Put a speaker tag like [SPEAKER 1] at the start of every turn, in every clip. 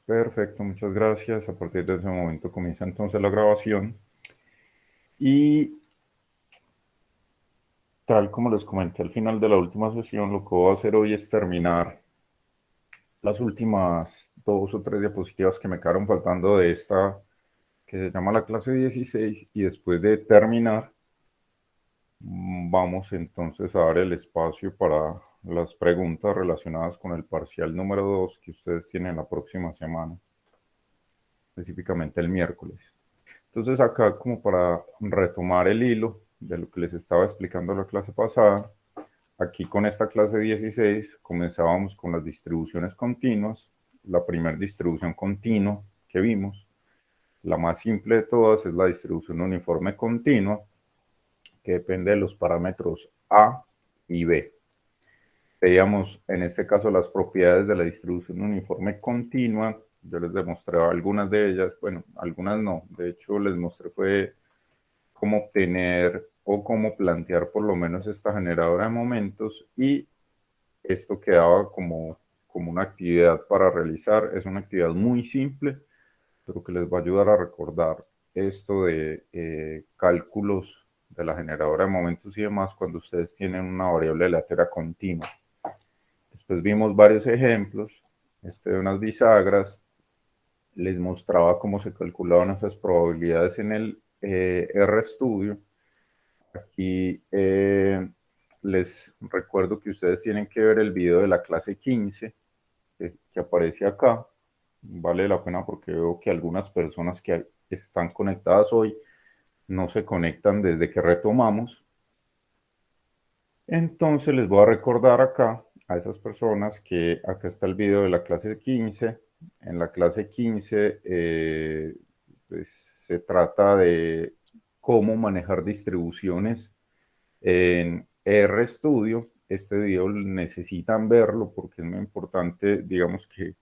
[SPEAKER 1] Perfecto, muchas gracias. A partir de ese momento comienza entonces la grabación. Y tal como les comenté al final de la última sesión, lo que voy a hacer hoy es terminar las últimas 2 o 3 diapositivas que me quedaron faltando de esta que se llama la clase 16. Y después de terminar, vamos entonces a dar el espacio para las preguntas relacionadas con el parcial número 2 que ustedes tienen la próxima semana, específicamente el miércoles. Entonces acá, como para retomar el hilo de lo que les estaba explicando la clase pasada, aquí con esta clase 16 comenzábamos con las distribuciones continuas. La primera distribución continua que vimos, la más simple de todas, es la distribución uniforme continua, que depende de los parámetros A y B. Veíamos en este caso las propiedades de la distribución uniforme continua. Yo les demostré algunas de ellas, bueno, algunas no, de hecho les mostré fue cómo obtener o cómo plantear por lo menos esta generadora de momentos, y esto quedaba como una actividad para realizar. Es una actividad muy simple, pero que les va a ayudar a recordar esto de cálculos de la generadora de momentos y demás cuando ustedes tienen una variable aleatoria continua. Después vimos varios ejemplos, de unas bisagras. Les mostraba cómo se calculaban esas probabilidades en el RStudio. Aquí les recuerdo que ustedes tienen que ver el video de la clase 15 que aparece acá. Vale la pena porque veo que algunas personas que están conectadas hoy no se conectan desde que retomamos. Entonces les voy a recordar acá a esas personas que acá está el video de la clase 15. En la clase 15 pues, se trata de cómo manejar distribuciones en RStudio. Este video necesitan verlo porque es muy importante, digamos, que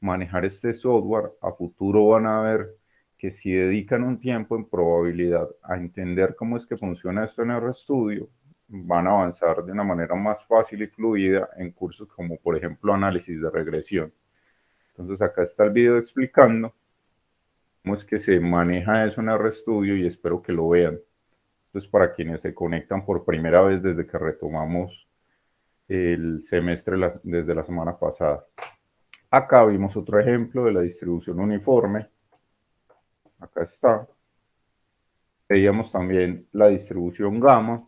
[SPEAKER 1] manejar este software. A futuro van a ver que si dedican un tiempo en probabilidad a entender cómo es que funciona esto en RStudio, van a avanzar de una manera más fácil y fluida en cursos como, por ejemplo, análisis de regresión. Entonces acá está el video explicando cómo es que se maneja eso en RStudio y espero que lo vean. Entonces, para quienes se conectan por primera vez desde que retomamos el semestre desde la semana pasada. Acá vimos otro ejemplo de la distribución uniforme. Acá está. Veíamos también la distribución gamma.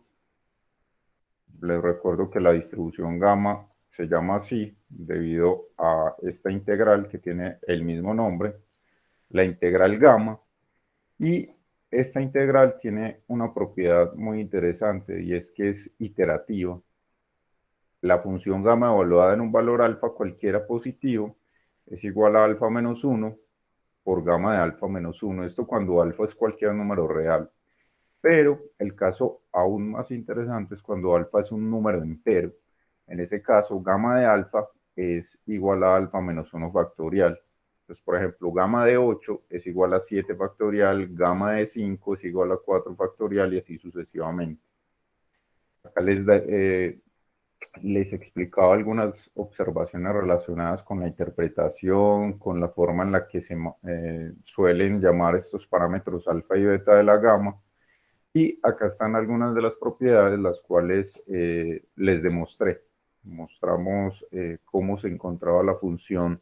[SPEAKER 1] Les recuerdo que la distribución gamma se llama así debido a esta integral que tiene el mismo nombre, la integral gamma. Y esta integral tiene una propiedad muy interesante, y es que es iterativa. La función gamma evaluada en un valor alfa cualquiera positivo es igual a alfa menos 1 por gamma de alfa menos 1. Esto cuando alfa es cualquier número real. Pero el caso aún más interesante es cuando alfa es un número entero. En ese caso, gamma de alfa es igual a alfa menos 1 factorial. Entonces, por ejemplo, gamma de 8 es igual a 7 factorial, gamma de 5 es igual a 4 factorial y así sucesivamente. Acá les explicaba algunas observaciones relacionadas con la interpretación, con la forma en la que se suelen llamar estos parámetros alfa y beta de la gamma. Y acá están algunas de las propiedades, las cuales les demostré. Mostramos cómo se encontraba la función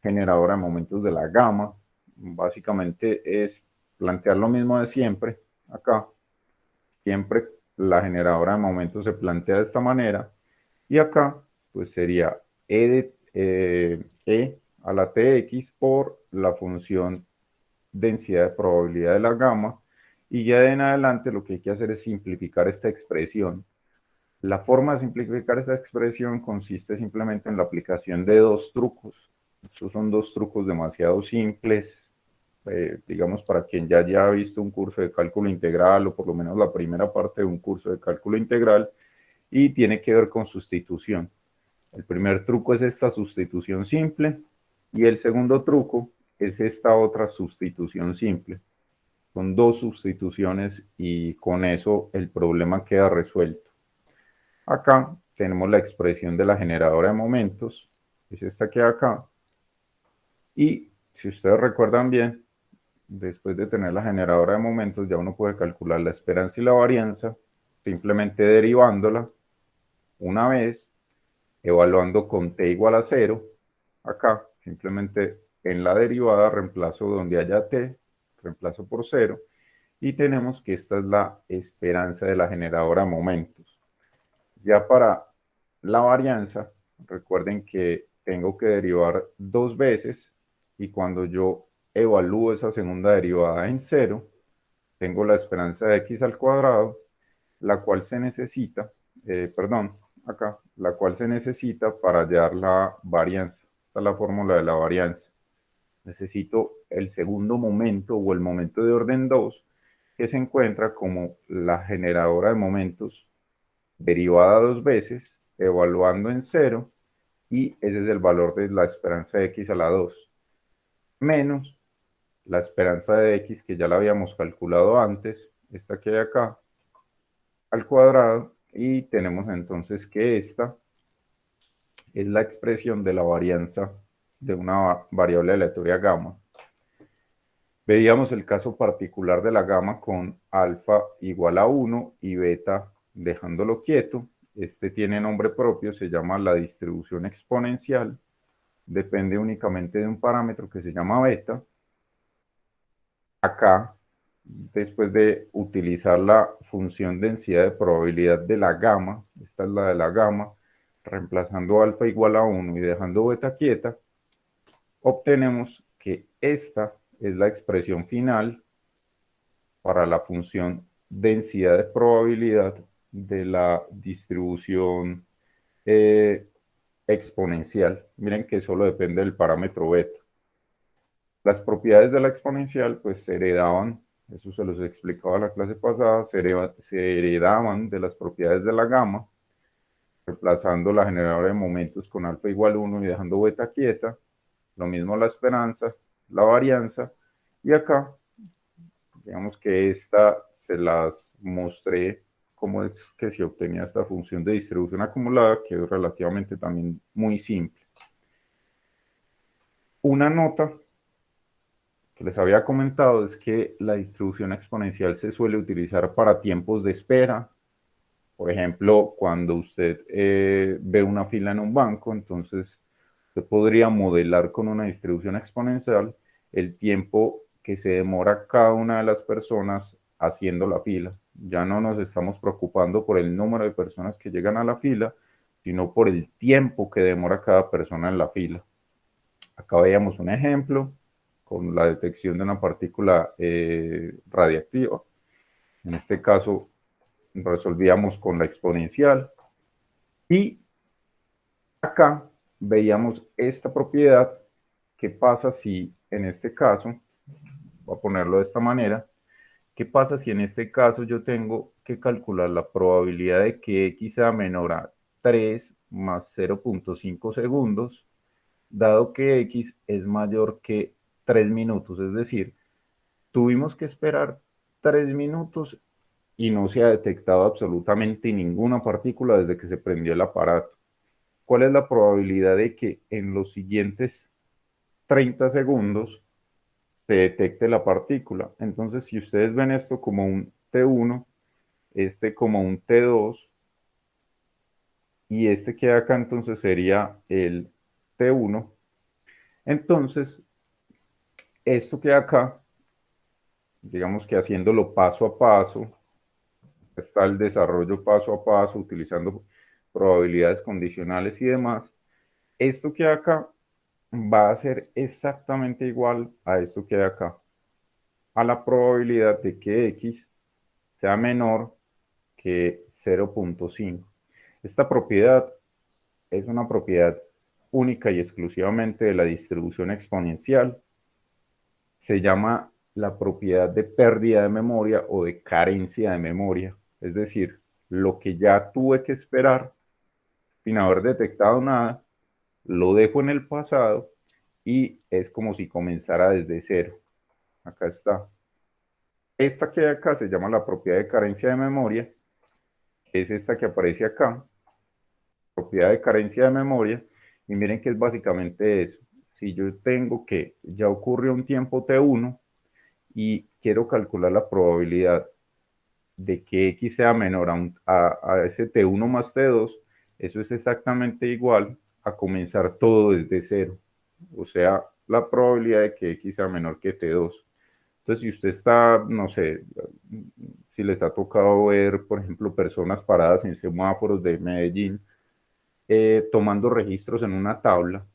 [SPEAKER 1] generadora de momentos de la gamma. Básicamente es plantear lo mismo de siempre. Acá siempre la generadora de momentos se plantea de esta manera. Y acá, pues sería E a la tx por la función densidad de probabilidad de la gamma. Y ya de en adelante lo que hay que hacer es simplificar esta expresión. La forma de simplificar esta expresión consiste simplemente en la aplicación de dos trucos. Estos son dos trucos demasiado simples. Digamos, para quien ya haya visto un curso de cálculo integral, o por lo menos la primera parte de un curso de cálculo integral, y tiene que ver con sustitución. El primer truco es esta sustitución simple y el segundo truco es esta otra sustitución simple. Son dos sustituciones y con eso el problema queda resuelto. Acá tenemos la expresión de la generadora de momentos, es esta que hay acá, y si ustedes recuerdan bien, después de tener la generadora de momentos, ya uno puede calcular la esperanza y la varianza simplemente derivándola una vez, evaluando con t igual a 0. Acá, simplemente en la derivada reemplazo donde haya t, reemplazo por 0, y tenemos que esta es la esperanza de la generadora de momentos. Ya para la varianza, recuerden que tengo que derivar dos veces, y cuando yo evalúo esa segunda derivada en 0, tengo la esperanza de x al cuadrado, la cual se necesita, acá, la cual se necesita para hallar la varianza. Esta es la fórmula de la varianza. Necesito el segundo momento o el momento de orden 2, que se encuentra como la generadora de momentos derivada dos veces, evaluando en 0, y ese es el valor de la esperanza de x a la 2, menos la esperanza de x, que ya la habíamos calculado antes, esta que hay acá, al cuadrado, y tenemos entonces que esta es la expresión de la varianza de una variable aleatoria gamma. Veíamos el caso particular de la gamma con alfa igual a 1 y beta dejándolo quieto. Este tiene nombre propio, se llama la distribución exponencial, depende únicamente de un parámetro que se llama beta. Acá, después de utilizar la función densidad de probabilidad de la gamma, esta es la de la gamma, reemplazando alfa igual a 1 y dejando beta quieta, obtenemos que esta es la expresión final para la función densidad de probabilidad de la distribución eh, exponencial. Miren que solo depende del parámetro beta. Las propiedades de la exponencial pues se heredaban, eso se los explicaba la clase pasada, se heredaban de las propiedades de la gamma, reemplazando la generadora de momentos con alfa igual a 1 y dejando beta quieta. Lo mismo la esperanza, la varianza, y acá, digamos que esta se las mostré cómo es que se obtenía esta función de distribución acumulada, que es relativamente también muy simple. Una nota que les había comentado es que la distribución exponencial se suele utilizar para tiempos de espera. Por ejemplo, cuando usted ve una fila en un banco, entonces usted podría modelar con una distribución exponencial el tiempo que se demora cada una de las personas haciendo la fila. Ya no nos estamos preocupando por el número de personas que llegan a la fila, sino por el tiempo que demora cada persona en la fila. Acá veíamos un ejemplo con la detección de una partícula radiactiva. En este caso, resolvíamos con la exponencial. Y acá veíamos esta propiedad. ¿Qué pasa si en este caso, voy a ponerlo de esta manera, qué pasa si en este caso yo tengo que calcular la probabilidad de que x sea menor a 3 más 0.5 segundos, dado que x es mayor que 3 minutos? Es decir, tuvimos que esperar 3 minutos y no se ha detectado absolutamente ninguna partícula desde que se prendió el aparato. ¿Cuál es la probabilidad de que en los siguientes 30 segundos se detecte la partícula? Entonces, si ustedes ven esto como un T1, este como un T2, y este que hay acá entonces sería el T1, entonces esto que hay acá, digamos que haciéndolo paso a paso, está el desarrollo paso a paso, utilizando probabilidades condicionales y demás. Esto que hay acá va a ser exactamente igual a esto que hay acá, a la probabilidad de que x sea menor que 0.5. Esta propiedad es una propiedad única y exclusivamente de la distribución exponencial. Se llama la propiedad de pérdida de memoria o de carencia de memoria. Es decir, lo que ya tuve que esperar sin haber detectado nada, lo dejo en el pasado y es como si comenzara desde cero. Acá está. Esta que hay acá se llama la propiedad de carencia de memoria, que es esta que aparece acá, propiedad de carencia de memoria, y miren que es básicamente eso. si yo tengo que ya ocurrió un tiempo T1 y quiero calcular la probabilidad de que X sea menor a ese T1 más T2, eso es exactamente igual a comenzar todo desde cero. O sea, la probabilidad de que X sea menor que T2. Entonces, si usted está, no sé, si les ha tocado ver, por ejemplo, personas paradas en semáforos de Medellín, tomando registros en una tabla,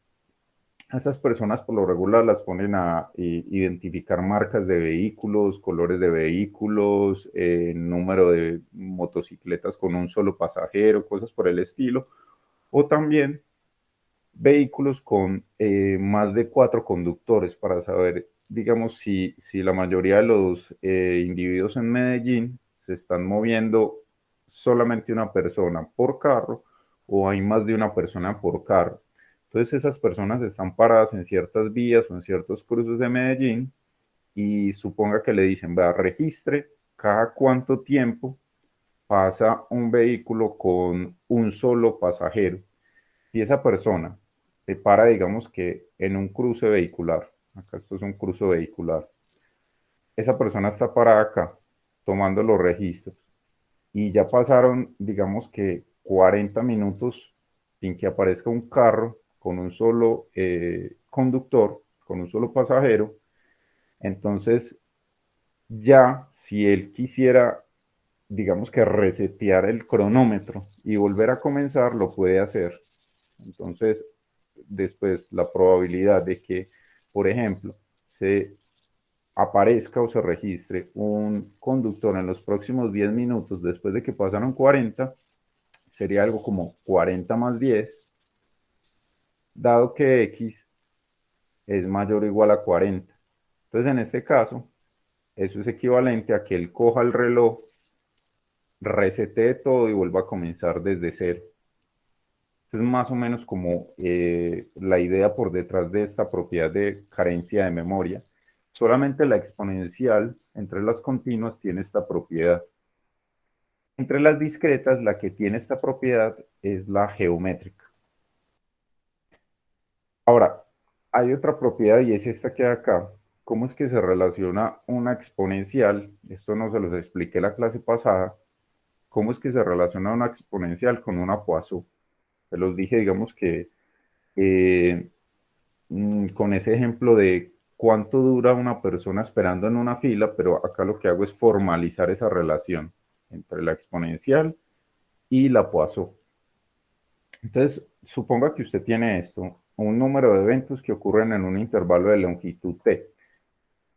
[SPEAKER 1] a esas personas por lo regular las ponen a identificar marcas de vehículos, colores de vehículos, número de motocicletas con un solo pasajero, cosas por el estilo, o también vehículos con más de 4 conductores para saber, digamos, si la mayoría de los individuos en Medellín se están moviendo solamente una persona por carro o hay más de una persona por carro. Entonces esas personas están paradas en ciertas vías o en ciertos cruces de Medellín y suponga que le dicen, vea, registre cada cuánto tiempo pasa un vehículo con un solo pasajero. Si esa persona se para, digamos que en un cruce vehicular, acá esto es un cruce vehicular, esa persona está parada acá tomando los registros y ya pasaron, digamos que 40 minutos sin que aparezca un carro con un solo conductor, con un solo pasajero, entonces ya si él quisiera, digamos que resetear el cronómetro y volver a comenzar, lo puede hacer. Entonces, después la probabilidad de que, por ejemplo, se aparezca o se registre un conductor en los próximos 10 minutos después de que pasaron 40, sería algo como 40 más 10, dado que X es mayor o igual a 40. Entonces, en este caso, eso es equivalente a que él coja el reloj, resetee todo y vuelva a comenzar desde cero. Es más o menos como la idea por detrás de esta propiedad de carencia de memoria. Solamente la exponencial entre las continuas tiene esta propiedad. Entre las discretas, la que tiene esta propiedad es la geométrica. Ahora, hay otra propiedad y es esta que hay acá. ¿Cómo es que se relaciona una exponencial? Esto no se los expliqué la clase pasada. ¿Cómo es que se relaciona una exponencial con una Poisson? Se los dije, digamos que eh, con ese ejemplo de cuánto dura una persona esperando en una fila, pero acá lo que hago es formalizar esa relación entre la exponencial y la Poisson. Entonces, suponga que usted tiene esto, un número de eventos que ocurren en un intervalo de longitud t.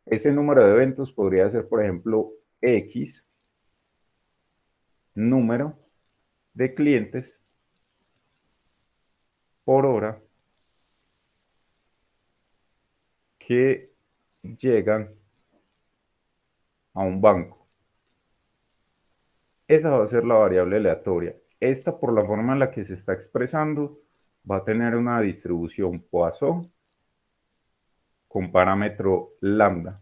[SPEAKER 1] Ese número de eventos podría ser, por ejemplo, X número de clientes por hora que llegan a un banco. Esa va a ser la variable aleatoria. Esta, por la forma en la que se está expresando, va a tener una distribución Poisson con parámetro lambda.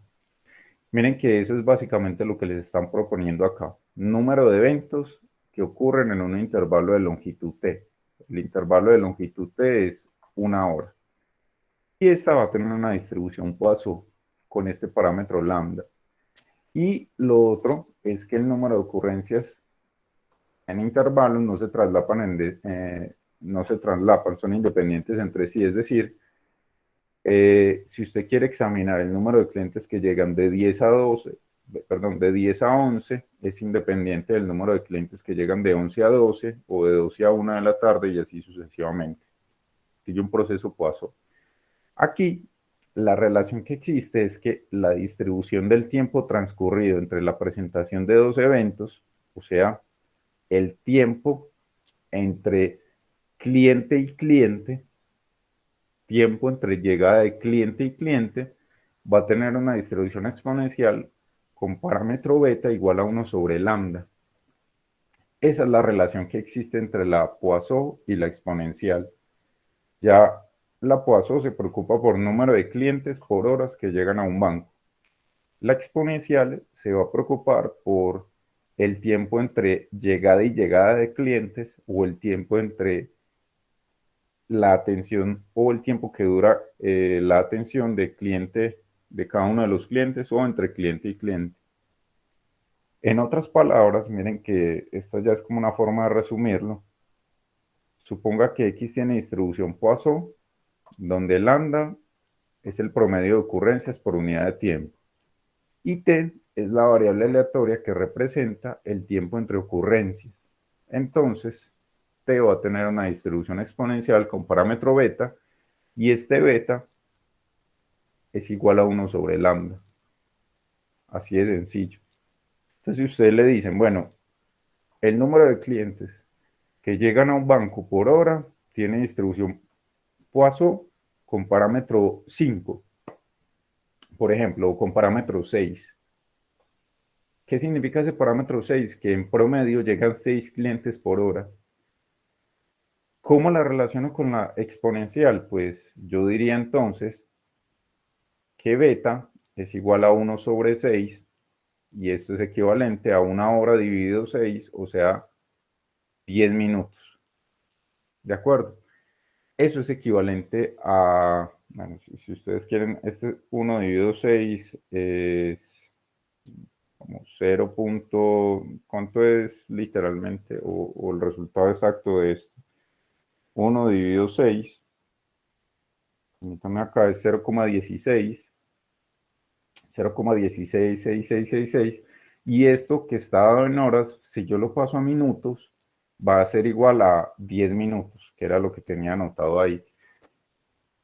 [SPEAKER 1] Miren que eso es básicamente lo que les están proponiendo acá. Número de eventos que ocurren en un intervalo de longitud t. El intervalo de longitud t es una hora. Y esta va a tener una distribución Poisson con este parámetro lambda. Y lo otro es que el número de ocurrencias en intervalos no se traslapan, no se traslapan, son independientes entre sí. Es decir, si usted quiere examinar el número de clientes que llegan de 10 a 12, perdón, de 10 a 11, es independiente del número de clientes que llegan de 11 a 12 o de 12 a 1 de la tarde y así sucesivamente. Sigue un proceso Poisson. Aquí, la relación que existe es que la distribución del tiempo transcurrido entre la presentación de dos eventos, o sea, el tiempo entre cliente y cliente, tiempo entre llegada de cliente y cliente, va a tener una distribución exponencial con parámetro beta igual a 1 sobre lambda. Esa es la relación que existe entre la Poisson y la exponencial. Ya la Poisson se preocupa por número de clientes por horas que llegan a un banco. La exponencial se va a preocupar por el tiempo entre llegada y llegada de clientes o el tiempo entre la atención o el tiempo que dura la atención de cliente, de cada uno de los clientes o entre cliente y cliente. En otras palabras, miren que esta ya es como una forma de resumirlo. Suponga que X tiene distribución Poisson, donde lambda es el promedio de ocurrencias por unidad de tiempo y t es la variable aleatoria que representa el tiempo entre ocurrencias. Entonces, t va a tener una distribución exponencial con parámetro beta y este beta es igual a 1 sobre lambda. Así de sencillo. Entonces, si ustedes le dicen, bueno, el número de clientes que llegan a un banco por hora tiene distribución Poisson con parámetro 5, por ejemplo, o con parámetro 6. ¿Qué significa ese parámetro 6? Que en promedio llegan 6 clientes por hora. ¿Cómo la relaciono con la exponencial? Pues yo diría entonces que beta es igual a 1 sobre 6 y esto es equivalente a una hora dividido 6, o sea, 10 minutos. ¿De acuerdo? Eso es equivalente a, bueno, si ustedes quieren, este 1 dividido 6 es como 0. ¿Cuánto es literalmente? O el resultado exacto de esto. 1 dividido 6, permítame acá, es 0,16, 0,166666, y esto que está dado en horas, si yo lo paso a minutos, va a ser igual a 10 minutos, que era lo que tenía anotado ahí.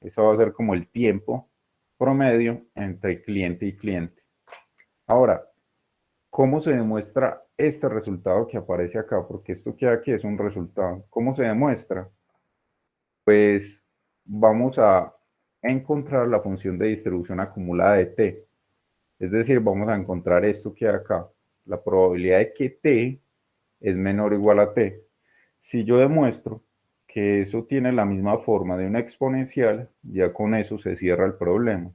[SPEAKER 1] Eso va a ser como el tiempo promedio entre cliente y cliente. Ahora, ¿cómo se demuestra este resultado que aparece acá? Porque esto que aquí es un resultado. ¿Cómo se demuestra? Pues vamos a encontrar la función de distribución acumulada de t. Es decir, vamos a encontrar esto que hay acá. La probabilidad de que t es menor o igual a t. Si yo demuestro que eso tiene la misma forma de una exponencial, ya con eso se cierra el problema.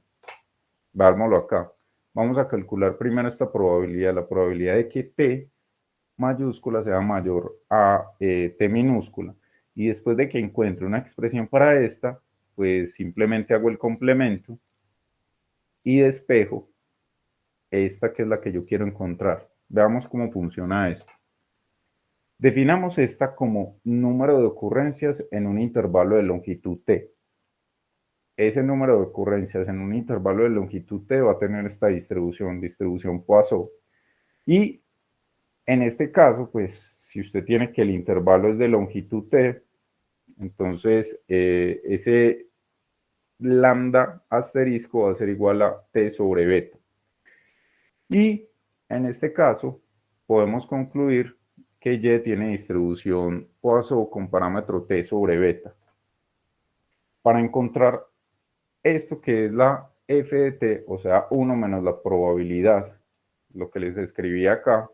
[SPEAKER 1] Vámonos acá. Vamos a calcular primero esta probabilidad, la probabilidad de que t mayúscula sea mayor a t minúscula. Y después de que encuentre una expresión para esta, pues simplemente hago el complemento y despejo esta que es la que yo quiero encontrar. Veamos cómo funciona esto. Definamos esta como número de ocurrencias en un intervalo de longitud t. Ese número de ocurrencias en un intervalo de longitud t va a tener esta distribución Poisson. Y en este caso, pues, si usted tiene que el intervalo es de longitud t, entonces ese lambda asterisco va a ser igual a t sobre beta. Y en este caso, podemos concluir que y tiene distribución Poisson con parámetro t sobre beta. Para encontrar esto que es la f de t, o sea, 1 menos la probabilidad, lo que les escribí acá,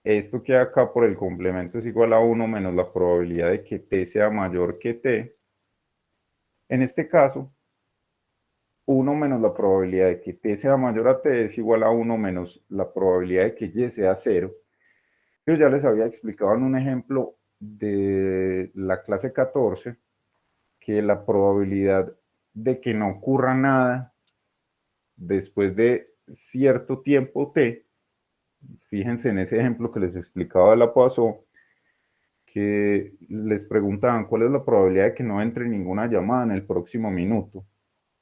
[SPEAKER 1] esto que acá por el complemento es igual a 1 menos la probabilidad de que t sea mayor que t. En este caso, 1 menos la probabilidad de que t sea mayor a t es igual a 1 menos la probabilidad de que y sea 0. Yo ya les había explicado en un ejemplo de la clase 14 que la probabilidad de que no ocurra nada después de cierto tiempo t, fíjense en ese ejemplo que les explicaba de la Poisson, que les preguntaban cuál es la probabilidad de que no entre ninguna llamada en el próximo minuto.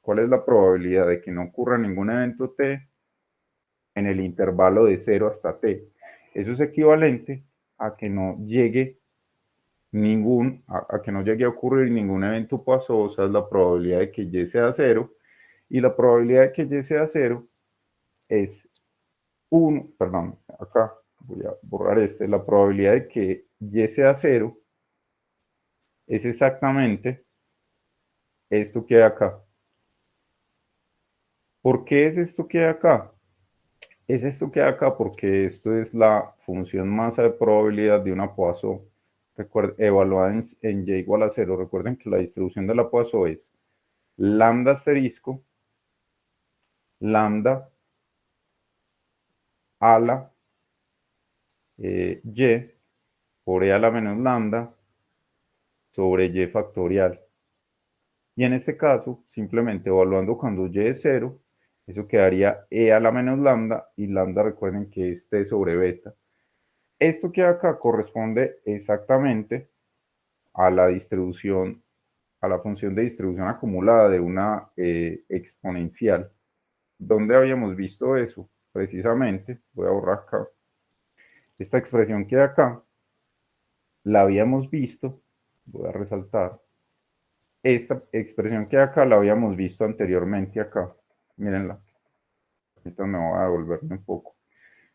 [SPEAKER 1] ¿Cuál es la probabilidad de que no ocurra ningún evento t en el intervalo de 0 hasta t? Eso es equivalente a que no llegue a que no llegue a ocurrir ningún evento Poisson, o sea, es la probabilidad de que y sea 0, y la probabilidad de que y sea 0 es 1, perdón, acá voy a borrar la probabilidad de que y sea 0 es exactamente esto que hay acá. ¿Por qué es esto que hay acá? Es esto que hay acá porque esto es la función masa de probabilidad de una Poisson evaluada en y igual a 0. Recuerden que la distribución de la Poisson es lambda asterisco, lambda a la y por e a la menos lambda sobre y factorial. Y en este caso, simplemente evaluando cuando y es 0, eso quedaría e a la menos lambda, y lambda recuerden que es t sobre beta. Esto que acá corresponde exactamente a la distribución, a la función de distribución acumulada de una exponencial. ¿Dónde habíamos visto eso? Precisamente, voy a borrar acá, esta expresión que hay acá, la habíamos visto, voy a resaltar, esta expresión que hay acá la habíamos visto anteriormente acá, mírenla, ahorita me voy a devolverme un poco,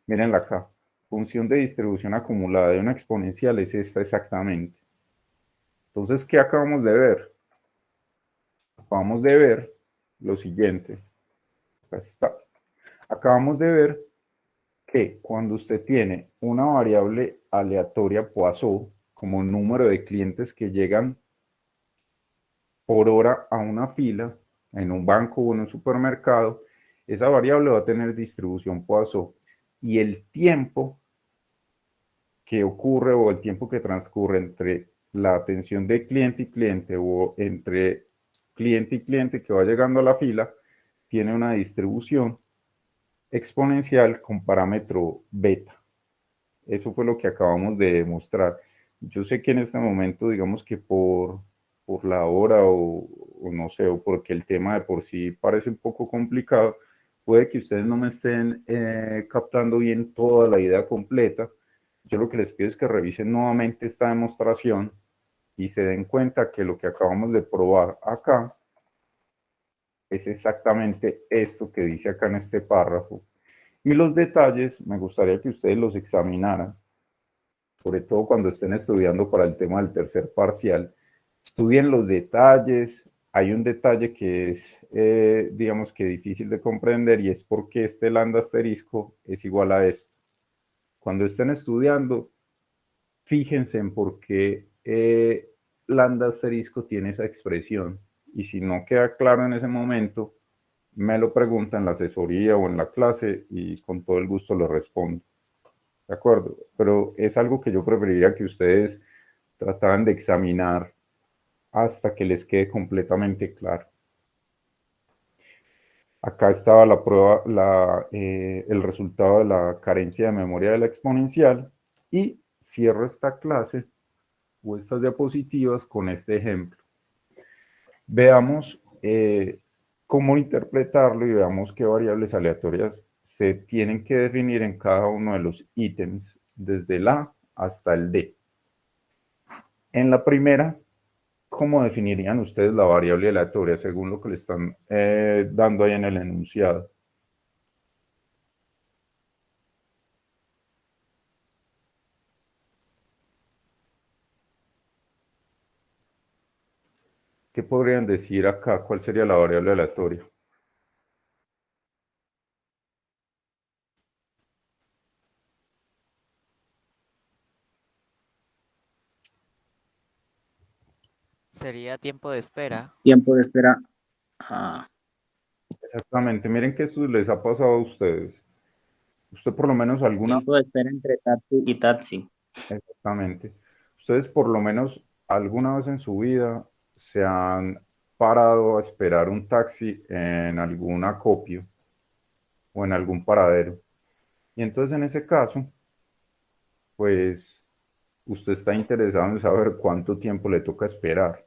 [SPEAKER 1] mírenla acá, función de distribución acumulada de una exponencial es esta exactamente. Entonces, ¿qué acabamos de ver? Acabamos de ver lo siguiente, acá está, acabamos de ver que cuando usted tiene una variable aleatoria Poisson, como número de clientes que llegan por hora a una fila en un banco o en un supermercado, esa variable va a tener distribución Poisson y el tiempo que ocurre o el tiempo que transcurre entre la atención de cliente y cliente o entre cliente y cliente que va llegando a la fila tiene una distribución exponencial con parámetro beta. Eso fue lo que acabamos de demostrar. Yo sé que en este momento, digamos que por la hora o no sé, o porque el tema de por sí parece un poco complicado, puede que ustedes no me estén captando bien toda la idea completa. Yo lo que les pido es que revisen nuevamente esta demostración y se den cuenta que lo que acabamos de probar acá es exactamente esto que dice acá en este párrafo. Y los detalles me gustaría que ustedes los examinaran, sobre todo cuando estén estudiando para el tema del tercer parcial. Estudien los detalles. Hay un detalle que es, digamos que difícil de comprender y es por qué este lambda asterisco es igual a esto. Cuando estén estudiando, fíjense en por qué lambda asterisco tiene esa expresión. Y si no queda claro en ese momento, me lo preguntan en la asesoría o en la clase y con todo el gusto lo respondo. ¿De acuerdo? Pero es algo que yo preferiría que ustedes trataran de examinar hasta que les quede completamente claro. Acá estaba la prueba, el resultado de la carencia de memoria de la exponencial y cierro esta clase o estas diapositivas con este ejemplo. Veamos cómo interpretarlo y veamos qué variables aleatorias se tienen que definir en cada uno de los ítems, desde el A hasta el D. En la primera, ¿cómo definirían ustedes la variable aleatoria según lo que le están dando ahí en el enunciado? ¿Qué podrían decir acá? ¿Cuál sería la variable aleatoria?
[SPEAKER 2] Sería tiempo de espera.
[SPEAKER 3] Tiempo de espera. Ah,
[SPEAKER 1] Exactamente, miren que esto les ha pasado a ustedes. Usted por lo menos alguna,
[SPEAKER 3] tiempo de espera entre taxi y taxi.
[SPEAKER 1] exactamente, ustedes por lo menos alguna vez en su vida se han parado a esperar un taxi en algún acopio o en algún paradero. Y entonces en ese caso, pues usted está interesado en saber cuánto tiempo le toca esperar.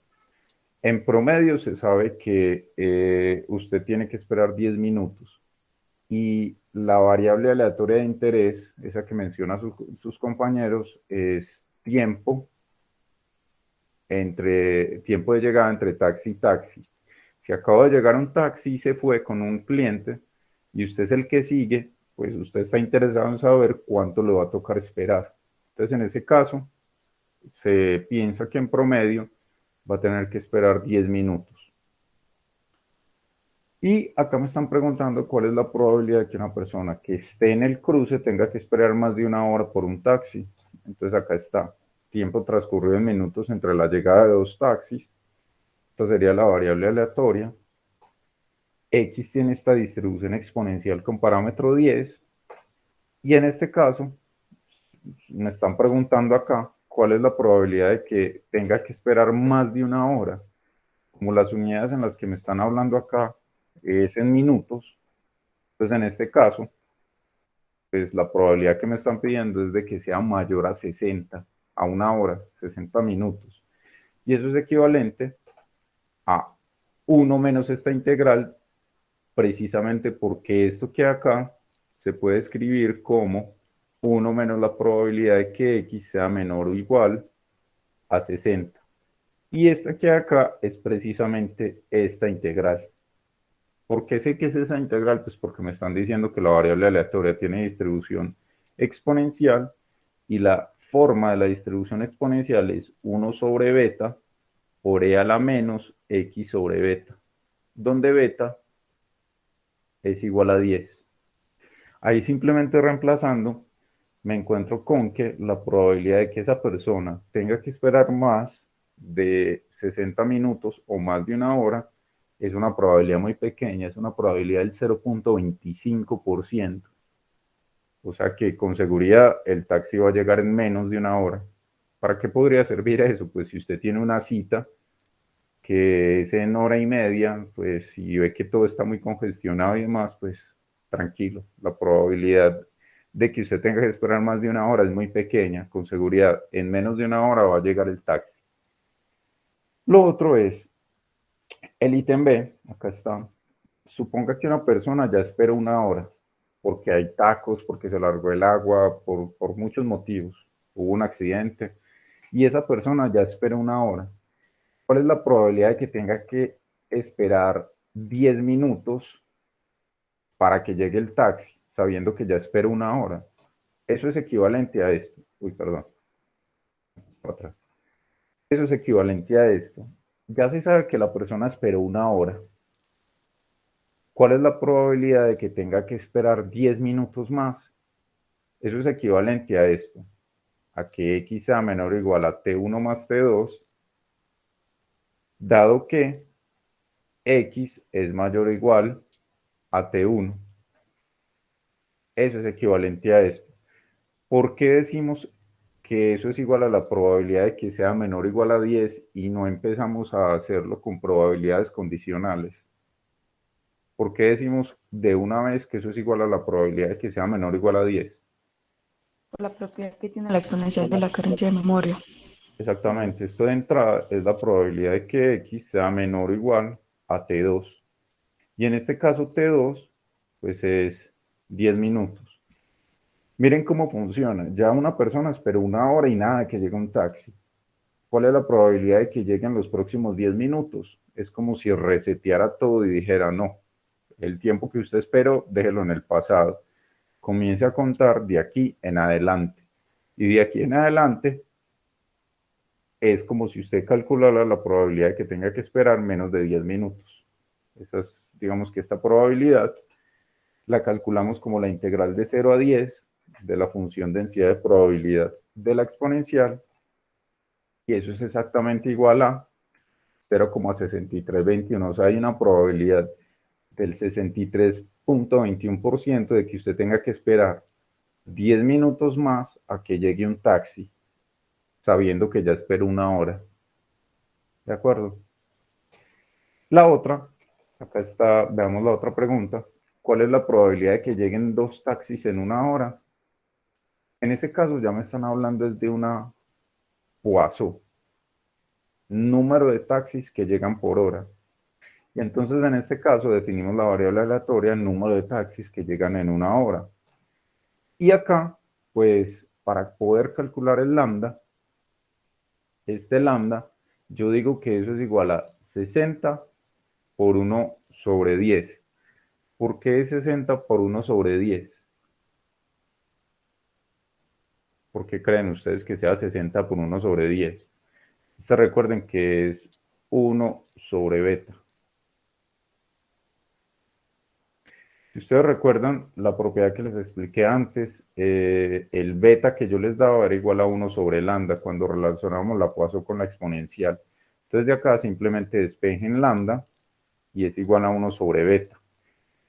[SPEAKER 1] En promedio se sabe que usted tiene que esperar 10 minutos y la variable aleatoria de interés, esa que menciona sus compañeros, es tiempo entre tiempo de llegada entre taxi y taxi. Si acaba de llegar un taxi y se fue con un cliente y usted es el que sigue, pues usted está interesado en saber cuánto le va a tocar esperar. Entonces, en ese caso, se piensa que en promedio va a tener que esperar 10 minutos. Y acá me están preguntando cuál es la probabilidad de que una persona que esté en el cruce tenga que esperar más de una hora por un taxi. Entonces acá está, tiempo transcurrido en minutos entre la llegada de dos taxis. Esta sería la variable aleatoria. X tiene esta distribución exponencial con parámetro 10. Y en este caso, me están preguntando acá ¿cuál es la probabilidad de que tenga que esperar más de una hora? Como las unidades en las que me están hablando acá es en minutos, pues en este caso, pues la probabilidad que me están pidiendo es de que sea mayor a 60, a una hora, 60 minutos. Y eso es equivalente a 1 menos esta integral, precisamente porque esto que acá se puede escribir como 1 menos la probabilidad de que x sea menor o igual a 60. Y esta que acá es precisamente esta integral. ¿Por qué sé que es esa integral? Pues porque me están diciendo que la variable aleatoria tiene distribución exponencial y la forma de la distribución exponencial es 1 sobre beta por e a la menos x sobre beta, donde beta es igual a 10. Ahí simplemente reemplazando, me encuentro con que la probabilidad de que esa persona tenga que esperar más de 60 minutos o más de una hora es una probabilidad muy pequeña, es una probabilidad del 0.25%. O sea que con seguridad el taxi va a llegar en menos de una hora. ¿Para qué podría servir eso? Pues si usted tiene una cita que es en hora y media, pues si ve que todo está muy congestionado y demás, pues tranquilo. La probabilidad de que usted tenga que esperar más de una hora es muy pequeña. Con seguridad, en menos de una hora va a llegar el taxi. Lo otro es el ítem B, acá está. Suponga que una persona ya espera una hora, porque hay tacos, porque se largó el agua, por muchos motivos. Hubo un accidente y esa persona ya espera una hora. ¿Cuál es la probabilidad de que tenga que esperar 10 minutos para que llegue el taxi, sabiendo que ya espera una hora? Eso es equivalente a esto. Uy, perdón. Otra. Eso es equivalente a esto. Ya se sabe que la persona esperó una hora. ¿Cuál es la probabilidad de que tenga que esperar 10 minutos más? Eso es equivalente a esto. A que x sea menor o igual a t1 más t2, dado que x es mayor o igual a t1. Eso es equivalente a esto. ¿Por qué decimos que eso es igual a la probabilidad de que sea menor o igual a 10 y no empezamos a hacerlo con probabilidades condicionales? ¿Por qué decimos de una vez que eso es igual a la probabilidad de que sea menor o igual a 10?
[SPEAKER 4] Por la propiedad que tiene la exponencial de la carencia de memoria.
[SPEAKER 1] Exactamente, esto de entrada es la probabilidad de que x sea menor o igual a t2. Y en este caso t2, pues es 10 minutos. Miren cómo funciona. Ya una persona esperó una hora y nada que llegue un taxi. ¿Cuál es la probabilidad de que lleguen los próximos 10 minutos? Es como si reseteara todo y dijera, no, el tiempo que usted esperó, déjelo en el pasado. Comience a contar de aquí en adelante. Y de aquí en adelante es como si usted calculara la probabilidad de que tenga que esperar menos de 10 minutos. Esa es, digamos que esta probabilidad la calculamos como la integral de 0 a 10 de la función densidad de probabilidad de la exponencial, y eso es exactamente igual a 0,6321. O sea, hay una probabilidad del 63.21% de que usted tenga que esperar 10 minutos más a que llegue un taxi, sabiendo que ya esperó una hora. ¿De acuerdo? La otra, acá está, veamos la otra pregunta. ¿Cuál es la probabilidad de que lleguen dos taxis en una hora? En ese caso ya me están hablando de una Poisson, número de taxis que llegan por hora. Y entonces en este caso definimos la variable aleatoria, el número de taxis que llegan en una hora. Y acá, pues para poder calcular el lambda, este lambda, yo digo que eso es igual a 60 por 1 sobre 10. ¿Por qué es 60 por 1 sobre 10? ¿Por qué creen ustedes que sea 60 por 1 sobre 10? Recuerden que es 1 sobre beta. Si ustedes recuerdan la propiedad que les expliqué antes, el beta que yo les daba era igual a 1 sobre lambda cuando relacionamos la Poisson con la exponencial. Entonces de acá simplemente despejen lambda y es igual a 1 sobre beta.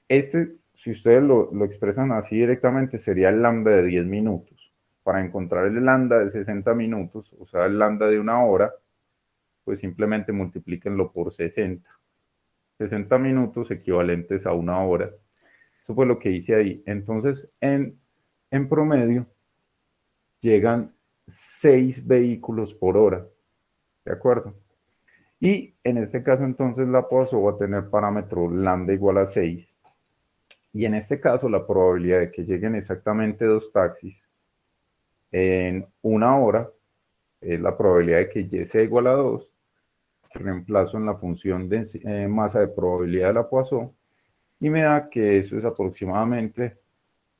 [SPEAKER 1] Si ustedes lo expresan así directamente, sería el lambda de 10 minutos. para encontrar el lambda de 60 minutos, o sea, el lambda de una hora, pues simplemente multiplíquenlo por 60. 60 minutos equivalentes a una hora. Eso fue lo que hice ahí. Entonces, en promedio, llegan 6 vehículos por hora. ¿De acuerdo? Y en este caso, entonces, la Poisson va a tener parámetro lambda igual a 6. Y en este caso, la probabilidad de que lleguen exactamente 2 taxis en una hora es la probabilidad de que Y sea igual a 2. Reemplazo en la función de masa de probabilidad de la Poisson y me da que eso es aproximadamente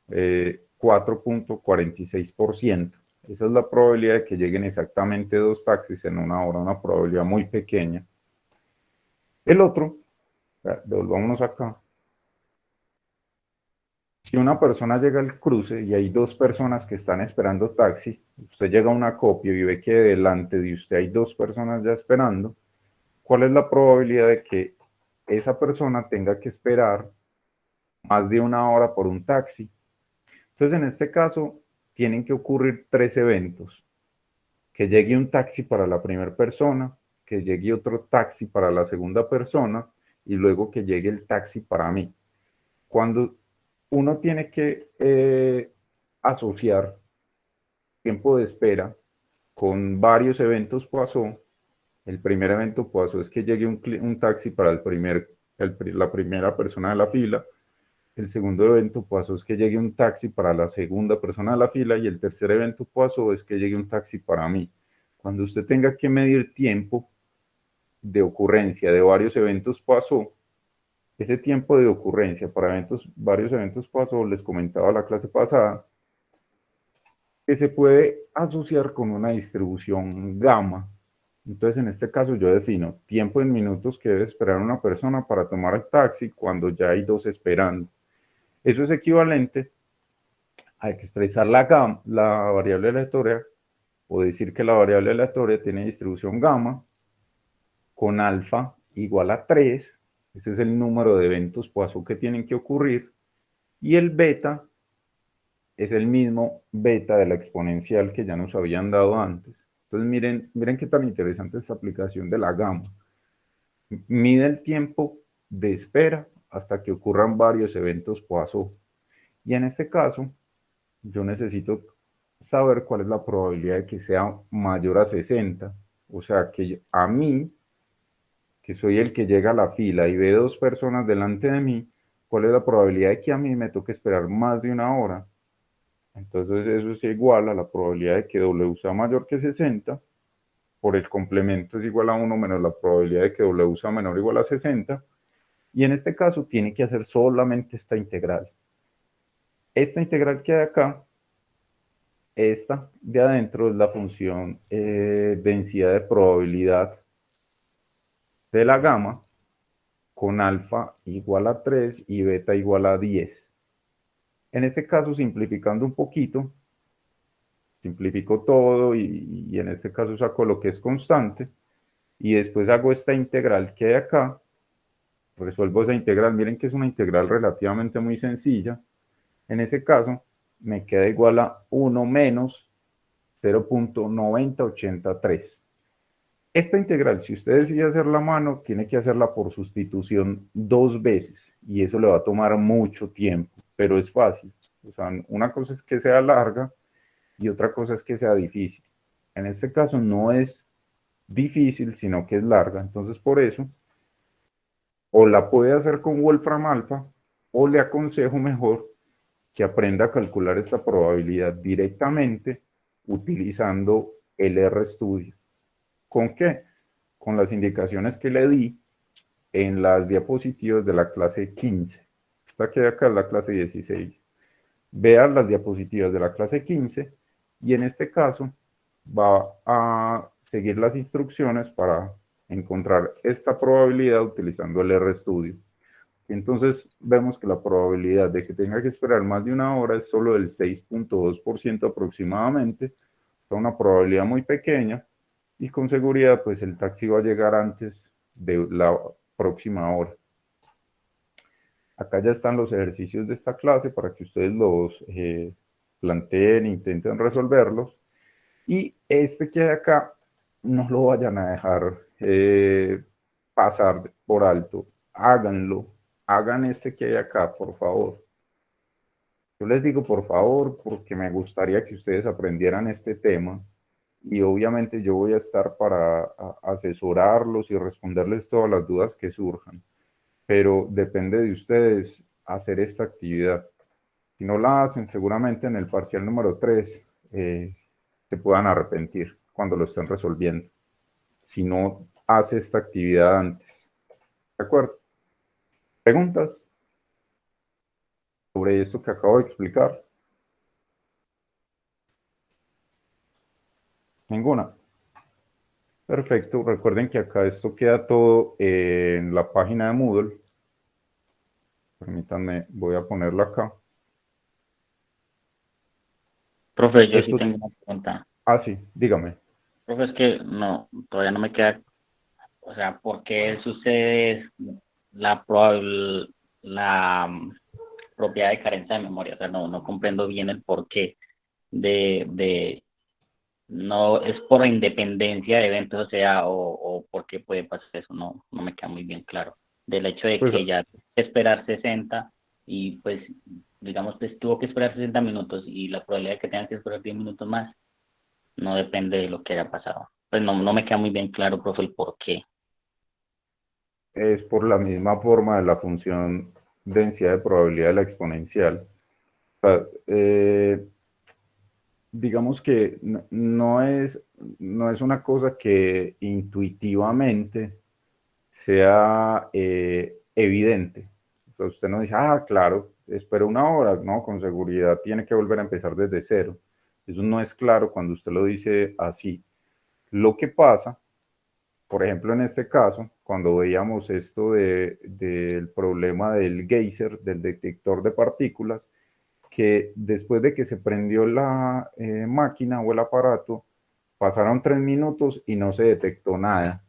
[SPEAKER 1] 4.46%. Esa es la probabilidad de que lleguen exactamente 2 taxis en una hora, una probabilidad muy pequeña. El otro, devolvámonos acá. Si una persona llega al cruce y hay 2 personas que están esperando taxi, usted llega a una copia y ve que delante de usted hay 2 personas ya esperando, ¿cuál es la probabilidad de que esa persona tenga que esperar más de una hora por un taxi? Entonces, en este caso, tienen que ocurrir 3 eventos. Que llegue un taxi para la primera persona, que llegue otro taxi para la segunda persona y luego que llegue el taxi para mí. Cuando uno tiene que asociar tiempo de espera con varios eventos Poisson, el primer evento Poisson es que llegue un taxi para la primera persona de la fila. El segundo evento Poisson es que llegue un taxi para la segunda persona de la fila y el tercer evento Poisson es que llegue un taxi para mí. Cuando usted tenga que medir tiempo de ocurrencia de varios eventos Poisson, ese tiempo de ocurrencia para varios eventos Poisson, les comentaba la clase pasada, que se puede asociar con una distribución gamma. Entonces, en este caso yo defino tiempo en minutos que debe esperar una persona para tomar el taxi cuando ya hay 2 esperando. Eso es equivalente a expresar la variable aleatoria o decir que la variable aleatoria tiene distribución gamma con alfa igual a 3. Ese es el número de eventos Poisson que tienen que ocurrir. Y el beta es el mismo beta de la exponencial que ya nos habían dado antes. Entonces miren qué tan interesante esta aplicación de la gamma. Mide el tiempo de espera hasta que ocurran varios eventos Poisson. Y en este caso, yo necesito saber cuál es la probabilidad de que sea mayor a 60. O sea, que a mí, que soy el que llega a la fila y ve 2 personas delante de mí, ¿cuál es la probabilidad de que a mí me toque esperar más de una hora? Entonces eso es igual a la probabilidad de que W sea mayor que 60, por el complemento es igual a 1 menos la probabilidad de que W sea menor o igual a 60, y en este caso tiene que hacer solamente esta integral. Esta integral que hay acá, esta de adentro es la función densidad de probabilidad de la gamma con alfa igual a 3 y beta igual a 10. En este caso, simplificando un poquito, simplifico todo y en este caso saco lo que es constante y después hago esta integral que hay acá, resuelvo esa integral, miren que es una integral relativamente muy sencilla, en ese caso me queda igual a 1 menos 0.9083. Esta integral, si usted decide hacerla a mano, tiene que hacerla por sustitución 2 veces y eso le va a tomar mucho tiempo, pero es fácil. O sea, una cosa es que sea larga y otra cosa es que sea difícil. En este caso no es difícil, sino que es larga. Entonces, por eso, o la puede hacer con Wolfram Alpha, o le aconsejo mejor que aprenda a calcular esta probabilidad directamente utilizando el RStudio. ¿Con qué? Con las indicaciones que le di en las diapositivas de la clase 15. Esta que acá es la clase 16. Vean las diapositivas de la clase 15 y en este caso va a seguir las instrucciones para encontrar esta probabilidad utilizando el RStudio. Entonces vemos que la probabilidad de que tenga que esperar más de una hora es solo del 6.2% aproximadamente. Es una probabilidad muy pequeña y con seguridad pues el taxi va a llegar antes de la próxima hora. Acá ya están los ejercicios de esta clase para que ustedes planteen, intenten resolverlos. Y este que hay acá, no lo vayan a dejar pasar por alto. Háganlo. Hagan este que hay acá, por favor. Yo les digo por favor porque me gustaría que ustedes aprendieran este tema y obviamente yo voy a estar para asesorarlos y responderles todas las dudas que surjan, pero depende de ustedes hacer esta actividad. Si no la hacen, seguramente en el parcial número 3 se puedan arrepentir cuando lo estén resolviendo. Si no hace esta actividad antes. ¿De acuerdo? ¿Preguntas sobre esto que acabo de explicar? ¿Ninguna? Perfecto. Recuerden que acá esto queda todo en la página de Moodle. Permítanme, voy a ponerlo acá.
[SPEAKER 3] Profe, yo sí
[SPEAKER 1] Esto,
[SPEAKER 3] tengo una pregunta.
[SPEAKER 1] sí, dígame.
[SPEAKER 3] Profe, es que no, todavía no me queda, o sea, ¿por qué sucede la propiedad de carencia de memoria? O sea, no comprendo bien el porqué de no es por independencia de eventos, o sea, o por qué puede pasar eso, no me queda muy bien claro. Del hecho de
[SPEAKER 1] Pues
[SPEAKER 3] que ya tuvo que esperar 60 y pues, digamos, pues tuvo que esperar 60 minutos y la probabilidad de que tenga que esperar 10 minutos más no depende de lo que haya pasado. Pues no me queda muy bien claro, profe, el por qué.
[SPEAKER 1] es por la misma forma de la función densidad de probabilidad de la exponencial. O sea, digamos que no es una cosa que intuitivamente sea evidente. O sea, usted no dice, claro, espero una hora, no, con seguridad tiene que volver a empezar desde cero. Eso no es claro cuando usted lo dice así. Lo que pasa, por ejemplo, en este caso, cuando veíamos esto del problema del geyser, del detector de partículas, que después de que se prendió la máquina o el aparato, pasaron 3 minutos y no se detectó nada.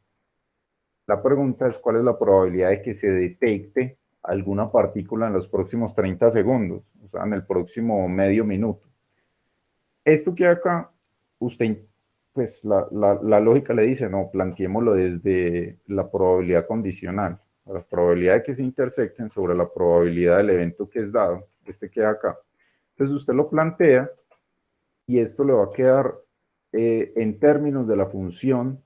[SPEAKER 1] La pregunta es cuál es la probabilidad de que se detecte alguna partícula en los próximos 30 segundos, o sea, en el próximo medio minuto. Esto que acá, usted, pues la lógica le dice, no, planteémoslo desde la probabilidad condicional, la probabilidad de que se intersecten sobre la probabilidad del evento que es dado, este que acá. Entonces usted lo plantea y esto le va a quedar en términos de la función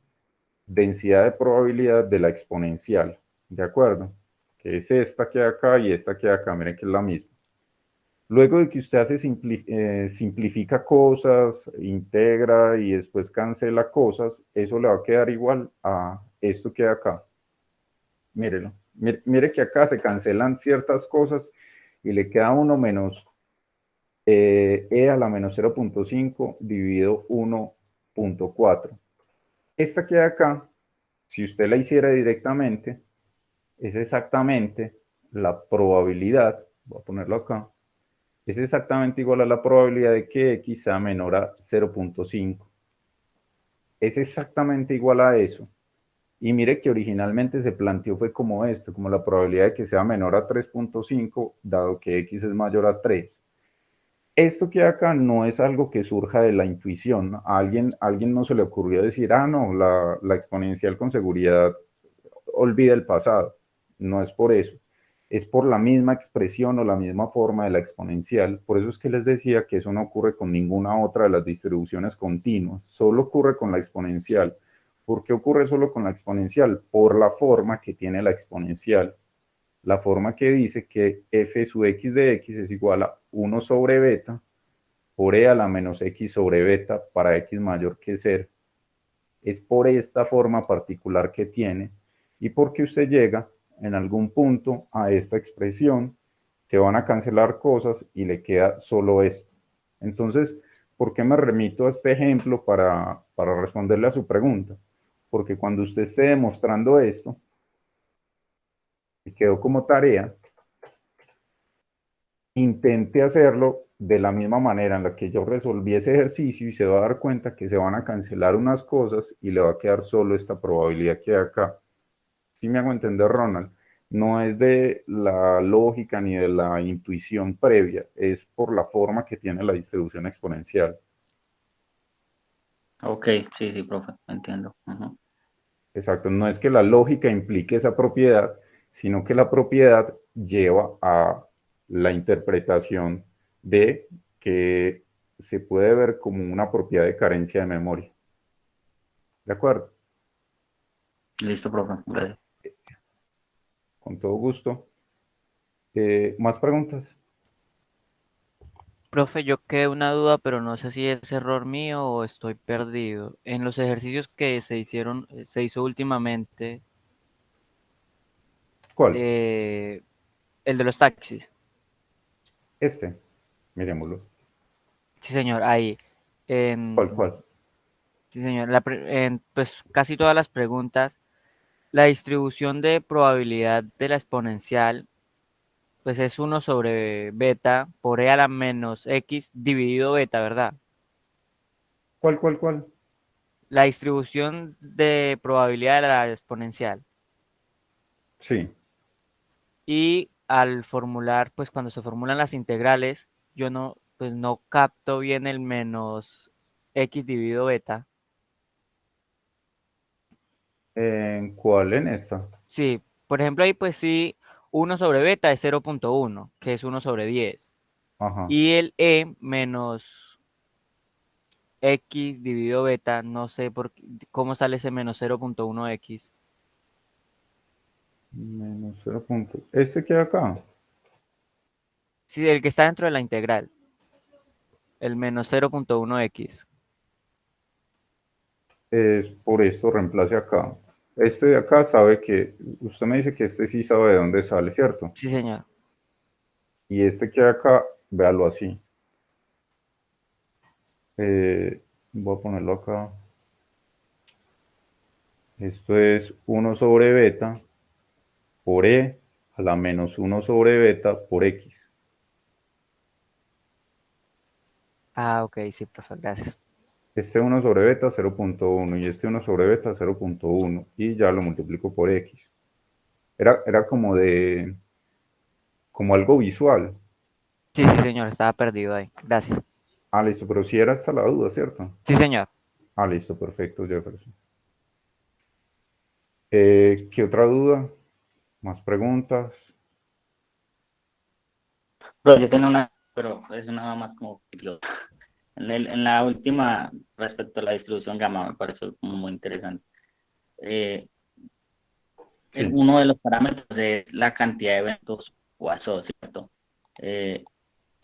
[SPEAKER 1] densidad de probabilidad de la exponencial, ¿de acuerdo? Que es esta que hay acá y esta que hay acá, miren que es la misma. Luego de que usted simplifica cosas, integra y después cancela cosas, eso le va a quedar igual a esto que hay acá. Mírenlo. Mire que acá se cancelan ciertas cosas y le queda 1 menos e a la menos 0.5 dividido 1.4. Esta que hay acá, si usted la hiciera directamente, es exactamente la probabilidad, voy a ponerlo acá, es exactamente igual a la probabilidad de que x sea menor a 0.5. Es exactamente igual a eso. Y mire que originalmente se planteó fue como esto, como la probabilidad de que sea menor a 3.5, dado que x es mayor a 3. Esto que acá no es algo que surja de la intuición. A alguien no se le ocurrió decir, no, la exponencial con seguridad olvida el pasado. No es por eso. Es por la misma expresión o la misma forma de la exponencial. Por eso es que les decía que eso no ocurre con ninguna otra de las distribuciones continuas. Solo ocurre con la exponencial. ¿Por qué ocurre solo con la exponencial? Por la forma que tiene la exponencial. La forma que dice que f sub x de x es igual a 1 sobre beta por e a la menos x sobre beta para x mayor que 0. Es por esta forma particular que tiene y porque usted llega en algún punto a esta expresión, se van a cancelar cosas y le queda solo esto. Entonces, ¿por qué me remito a este ejemplo para responderle a su pregunta? Porque cuando usted esté demostrando esto, y quedó como tarea, intente hacerlo de la misma manera en la que yo resolví ese ejercicio y se va a dar cuenta que se van a cancelar unas cosas y le va a quedar solo esta probabilidad que hay acá. ¿Sí me hago entender, Ronald? No es de la lógica ni de la intuición previa, es por la forma que tiene la distribución exponencial.
[SPEAKER 3] Ok, sí, sí, profe, entiendo. Ujú.
[SPEAKER 1] Exacto, no es que la lógica implique esa propiedad, sino que la propiedad lleva a la interpretación de que se puede ver como una propiedad de carencia de memoria. ¿De acuerdo?
[SPEAKER 3] Listo, profe, gracias.
[SPEAKER 1] Con todo gusto. ¿Más preguntas?
[SPEAKER 2] Profe, yo quedé una duda, pero no sé si es error mío o estoy perdido. En los ejercicios que se hizo últimamente,
[SPEAKER 1] ¿Cuál?
[SPEAKER 2] eh, el de los taxis.
[SPEAKER 1] Este. Miremoslo.
[SPEAKER 2] Sí, señor, ahí.
[SPEAKER 1] ¿Cuál,
[SPEAKER 2] En,
[SPEAKER 1] cuál?
[SPEAKER 2] sí, señor, en pues casi todas las preguntas, la distribución de probabilidad de la exponencial, pues es uno sobre beta por e a la menos x dividido beta, ¿verdad?
[SPEAKER 1] ¿Cuál, cuál, cuál?
[SPEAKER 2] La distribución de probabilidad de la exponencial.
[SPEAKER 1] Sí.
[SPEAKER 2] Y al formular, pues cuando se formulan las integrales, yo no, pues no capto bien el menos x dividido beta.
[SPEAKER 1] ¿En cuál? En esta.
[SPEAKER 2] Sí, por ejemplo, ahí pues sí, uno sobre beta es 0,1, que es uno sobre 10.
[SPEAKER 1] Ajá.
[SPEAKER 2] Y el e menos x dividido beta, no sé cómo sale ese menos 0,1x.
[SPEAKER 1] Menos 0 punto. Este que hay acá.
[SPEAKER 2] Sí, el que está dentro de la integral, el menos 0,1x.
[SPEAKER 1] Es por esto reemplace acá. Este de acá sabe que, usted me dice que este sí sabe de dónde sale, ¿cierto?
[SPEAKER 2] Sí, señor.
[SPEAKER 1] Y este que hay acá, véalo así. Voy a ponerlo acá. Esto es 1 sobre beta por e a la menos 1 sobre beta por x.
[SPEAKER 2] Ah, ok, sí, profe, gracias.
[SPEAKER 1] Este 1 sobre beta 0,1 y este 1 sobre beta 0,1 y ya lo multiplico por x. Era como algo visual.
[SPEAKER 2] Sí, sí, señor, estaba perdido ahí. Gracias.
[SPEAKER 1] Ah, listo, pero sí era hasta la duda, ¿cierto?
[SPEAKER 2] Sí, señor.
[SPEAKER 1] Ah, listo, perfecto, Jefferson. ¿Qué otra duda? ¿Más preguntas?
[SPEAKER 3] Pero yo tengo una, pero es nada más como curioso. En la última, respecto a la distribución gamma, me pareció como muy interesante. Eh,
[SPEAKER 1] Sí.
[SPEAKER 3] uno de los parámetros es la cantidad de eventos Poisson, ¿cierto? Eh,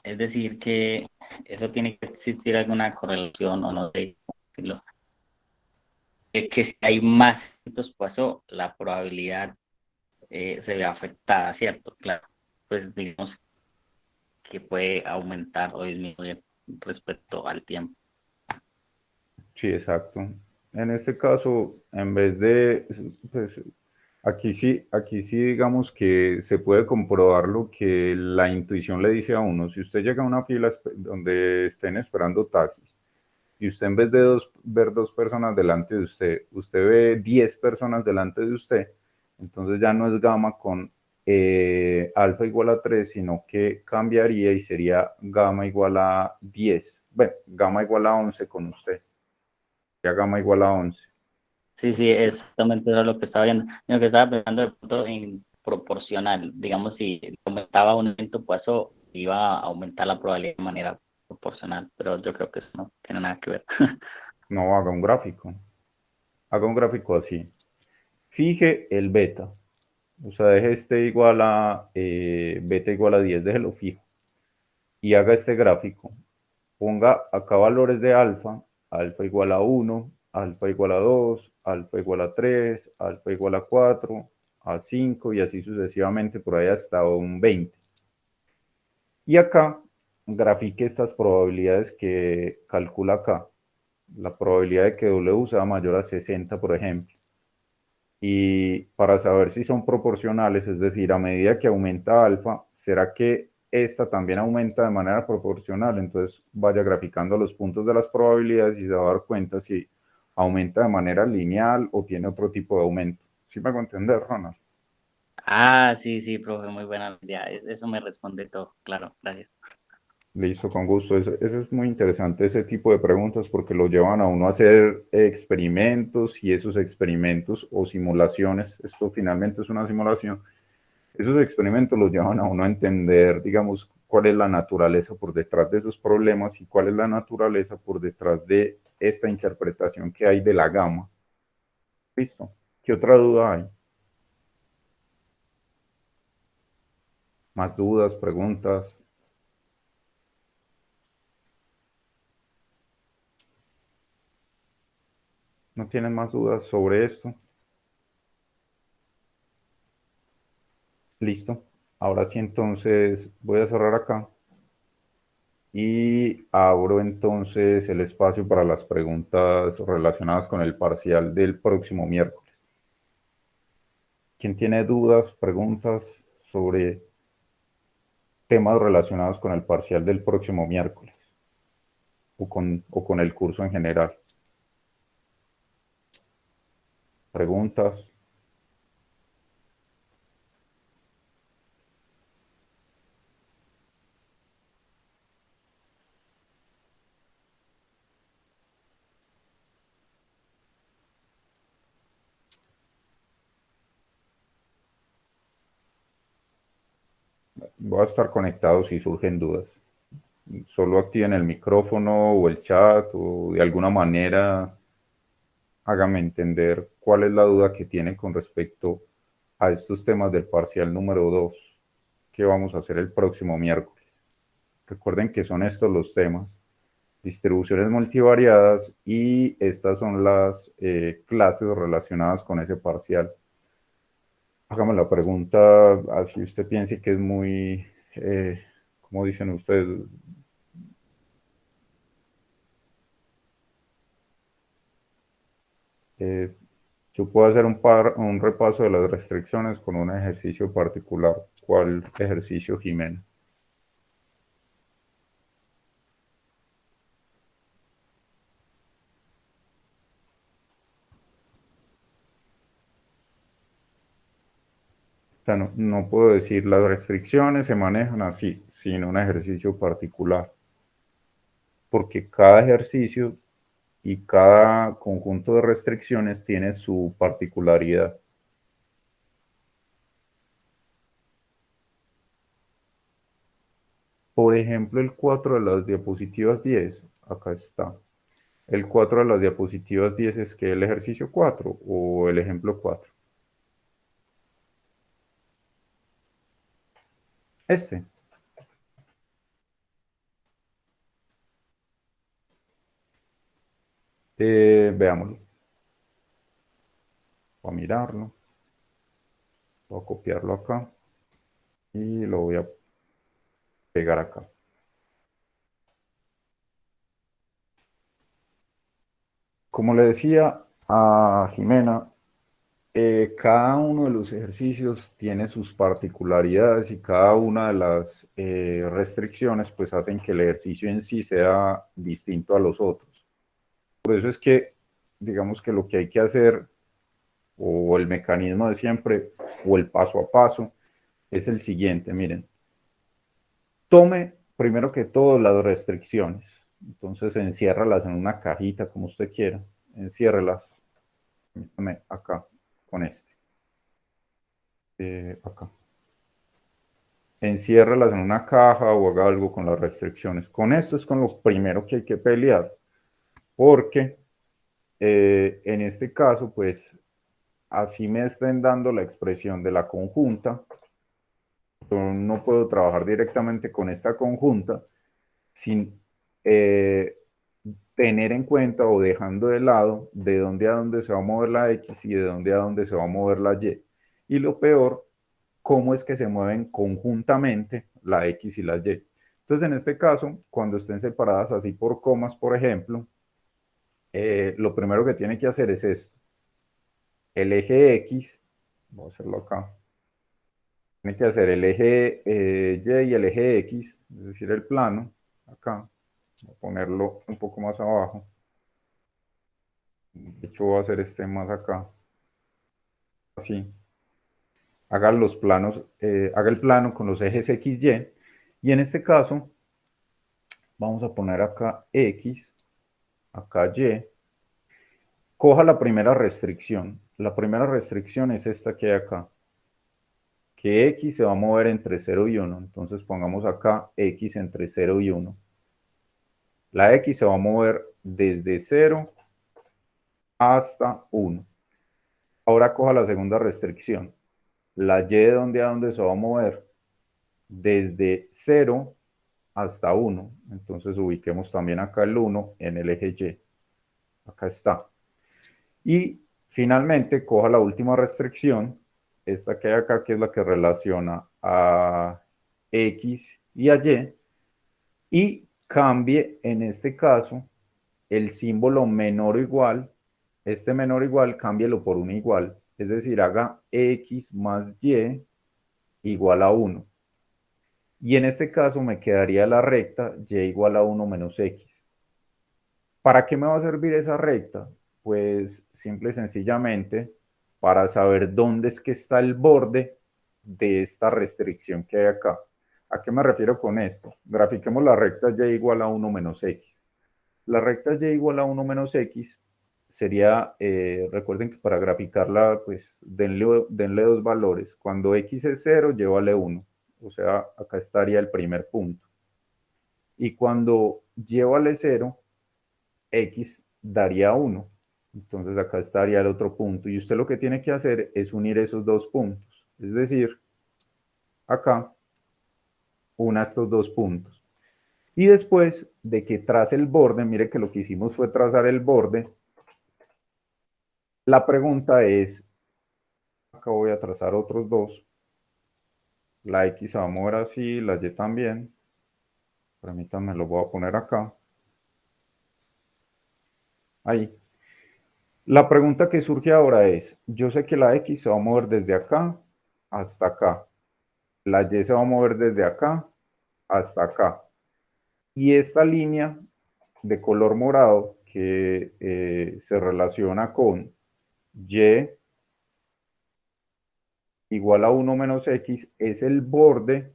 [SPEAKER 3] es decir, que eso tiene que existir alguna correlación o no sé cómo decirlo. Que si hay más eventos Poisson, la probabilidad se ve afectada, ¿cierto? Claro, pues digamos que puede aumentar o disminuir respecto al tiempo.
[SPEAKER 1] Sí, exacto. En este caso, en vez de, pues, aquí sí digamos que se puede comprobar lo que la intuición le dice a uno. Si usted llega a una fila donde estén esperando taxis y usted en vez de ver dos personas delante de usted, usted ve 10 personas delante de usted, entonces ya no es gamma con alfa igual a 3, sino que cambiaría y sería gamma igual a 10. Bueno, gamma igual a 11 con usted. Ya gamma igual a 11.
[SPEAKER 3] Sí, sí, exactamente eso es lo que estaba viendo. Lo que estaba pensando de pronto en proporcional. Digamos, si aumentaba un evento Poisson, iba a aumentar la probabilidad de manera proporcional, pero yo creo que eso no tiene nada que ver.
[SPEAKER 1] No, haga un gráfico. Haga un gráfico así. Fije el beta. O sea, deje este igual a beta igual a 10, déjelo fijo. Y haga este gráfico. Ponga acá valores de alfa. Alfa igual a 1, alfa igual a 2, alfa igual a 3, alfa igual a 4, a 5 y así sucesivamente por ahí hasta un 20. Y acá grafique estas probabilidades que calcula acá. La probabilidad de que W sea mayor a 60, por ejemplo. Y para saber si son proporcionales, es decir, a medida que aumenta alfa, ¿será que esta también aumenta de manera proporcional? Entonces vaya graficando los puntos de las probabilidades y se va a dar cuenta si aumenta de manera lineal o tiene otro tipo de aumento. ¿Sí me hago entender, Ronald?
[SPEAKER 3] Ah, sí, sí, profe, muy buena idea. Eso me responde todo. Claro, gracias.
[SPEAKER 1] Listo, con gusto. Eso es muy interesante, ese tipo de preguntas, porque lo llevan a uno a hacer experimentos y esos experimentos o simulaciones, esto finalmente es una simulación, esos experimentos los llevan a uno a entender, digamos, cuál es la naturaleza por detrás de esos problemas y cuál es la naturaleza por detrás de esta interpretación que hay de la gama. Listo. ¿Qué otra duda hay? ¿Más dudas, preguntas? ¿No tienen más dudas sobre esto? Listo. Ahora sí, entonces voy a cerrar acá y abro entonces el espacio para las preguntas relacionadas con el parcial del próximo miércoles. ¿Quién tiene dudas, preguntas sobre temas relacionados con el parcial del próximo miércoles o con el curso en general? ¿Preguntas? Voy a estar conectado si surgen dudas. Solo activen el micrófono o el chat o de alguna manera hágame entender cuál es la duda que tiene con respecto a estos temas del parcial número 2 que vamos a hacer el próximo miércoles. Recuerden que son estos los temas, distribuciones multivariadas, y estas son las clases relacionadas con ese parcial. Hágame la pregunta, así usted piense que es muy, ¿cómo dicen ustedes? Eh, yo puedo hacer un repaso de las restricciones con un ejercicio particular. ¿Cuál ejercicio, Jimena? O sea, no puedo decir las restricciones se manejan así, sino un ejercicio particular, porque cada ejercicio y cada conjunto de restricciones tiene su particularidad. Por ejemplo, el 4 de las diapositivas 10, acá está. El 4 de las diapositivas 10 es que el ejercicio 4 o el ejemplo 4. Este. Veámoslo. Voy a mirarlo. Voy a copiarlo acá y lo voy a pegar acá. Como le decía a Jimena, cada uno de los ejercicios tiene sus particularidades y cada una de las restricciones pues hacen que el ejercicio en sí sea distinto a los otros. Por eso es que digamos que lo que hay que hacer o el mecanismo de siempre o el paso a paso es el siguiente, miren, tome primero que todo las restricciones, entonces enciérralas en una cajita como usted quiera, enciérrelas, acá con este, acá. Enciérralas en una caja o haga algo con las restricciones. Con esto es con lo primero que hay que pelear, porque en este caso, pues, así me estén dando la expresión de la conjunta, yo no puedo trabajar directamente con esta conjunta sin eh, tener en cuenta o dejando de lado de dónde a dónde se va a mover la X y de dónde a dónde se va a mover la Y. Y lo peor, cómo es que se mueven conjuntamente la X y la Y. Entonces, en este caso, cuando estén separadas así por comas, por ejemplo, lo primero que tiene que hacer es esto. El eje X, voy a hacerlo acá, tiene que hacer el eje Y y el eje X, es decir, el plano, acá, voy a ponerlo un poco más abajo. De hecho, voy a hacer este más acá, así. haga los planos, haga el plano con los ejes X, Y, y en este caso vamos a poner acá X, acá Y, coja la primera restricción. La primera restricción es esta que hay acá, que X se va a mover entre 0 y 1, entonces pongamos acá X entre 0 y 1. La X se va a mover desde 0 hasta 1. Ahora coja la segunda restricción. La Y de dónde a dónde se va a mover desde 0 hasta 1. Entonces ubiquemos también acá el 1 en el eje Y. Acá está. Y finalmente coja la última restricción, esta que hay acá, que es la que relaciona a X y a y cambie en este caso el símbolo menor o igual, este menor o igual, cámbielo por un igual, es decir, haga X más Y igual a 1. Y en este caso me quedaría la recta Y igual a 1 menos X. ¿Para qué me va a servir esa recta? Pues simple y sencillamente para saber dónde es que está el borde de esta restricción que hay acá. ¿A qué me refiero con esto? Grafiquemos la recta Y igual a 1 menos X. La recta Y igual a 1 menos X sería, recuerden que para graficarla, pues denle dos valores. Cuando X es 0, llévale 1. O sea, acá estaría el primer punto. Y cuando llévale 0, X daría 1. Entonces acá estaría el otro punto. Y usted lo que tiene que hacer es unir esos dos puntos. Es decir, acá, una estos dos puntos. Y después de que trace el borde, mire que lo que hicimos fue trazar el borde. La pregunta es, acá voy a trazar otros dos. La X se va a mover así, la Y también. Permítanme, lo voy a poner acá. Ahí. La pregunta que surge ahora es, yo sé que la X se va a mover desde acá hasta acá. La Y se va a mover desde acá hasta acá. Y esta línea de color morado que se relaciona con Y igual a 1 menos X es el borde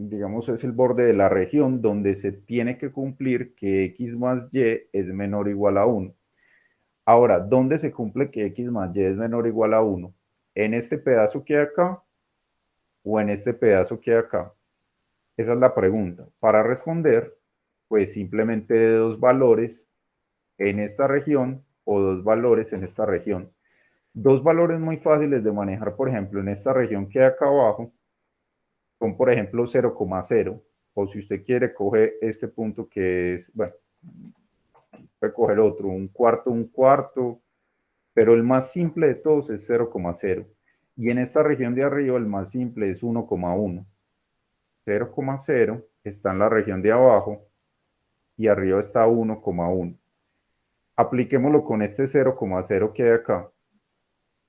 [SPEAKER 1] digamos, es el borde de la región donde se tiene que cumplir que X más Y es menor o igual a 1. Ahora, ¿dónde se cumple que X más Y es menor o igual a 1? ¿En este pedazo que hay acá o en este pedazo que hay acá? Esa es la pregunta. Para responder, pues simplemente de dos valores en esta región o dos valores en esta región. Dos valores muy fáciles de manejar, por ejemplo, en esta región que hay acá abajo, son por ejemplo 0,0, o si usted quiere, coge este punto que es, bueno, puede coger otro, un cuarto, pero el más simple de todos es 0,0. Y en esta región de arriba el más simple es 1,1. 0,0 está en la región de abajo y arriba está 1,1. Apliquémoslo con este 0,0 que hay acá.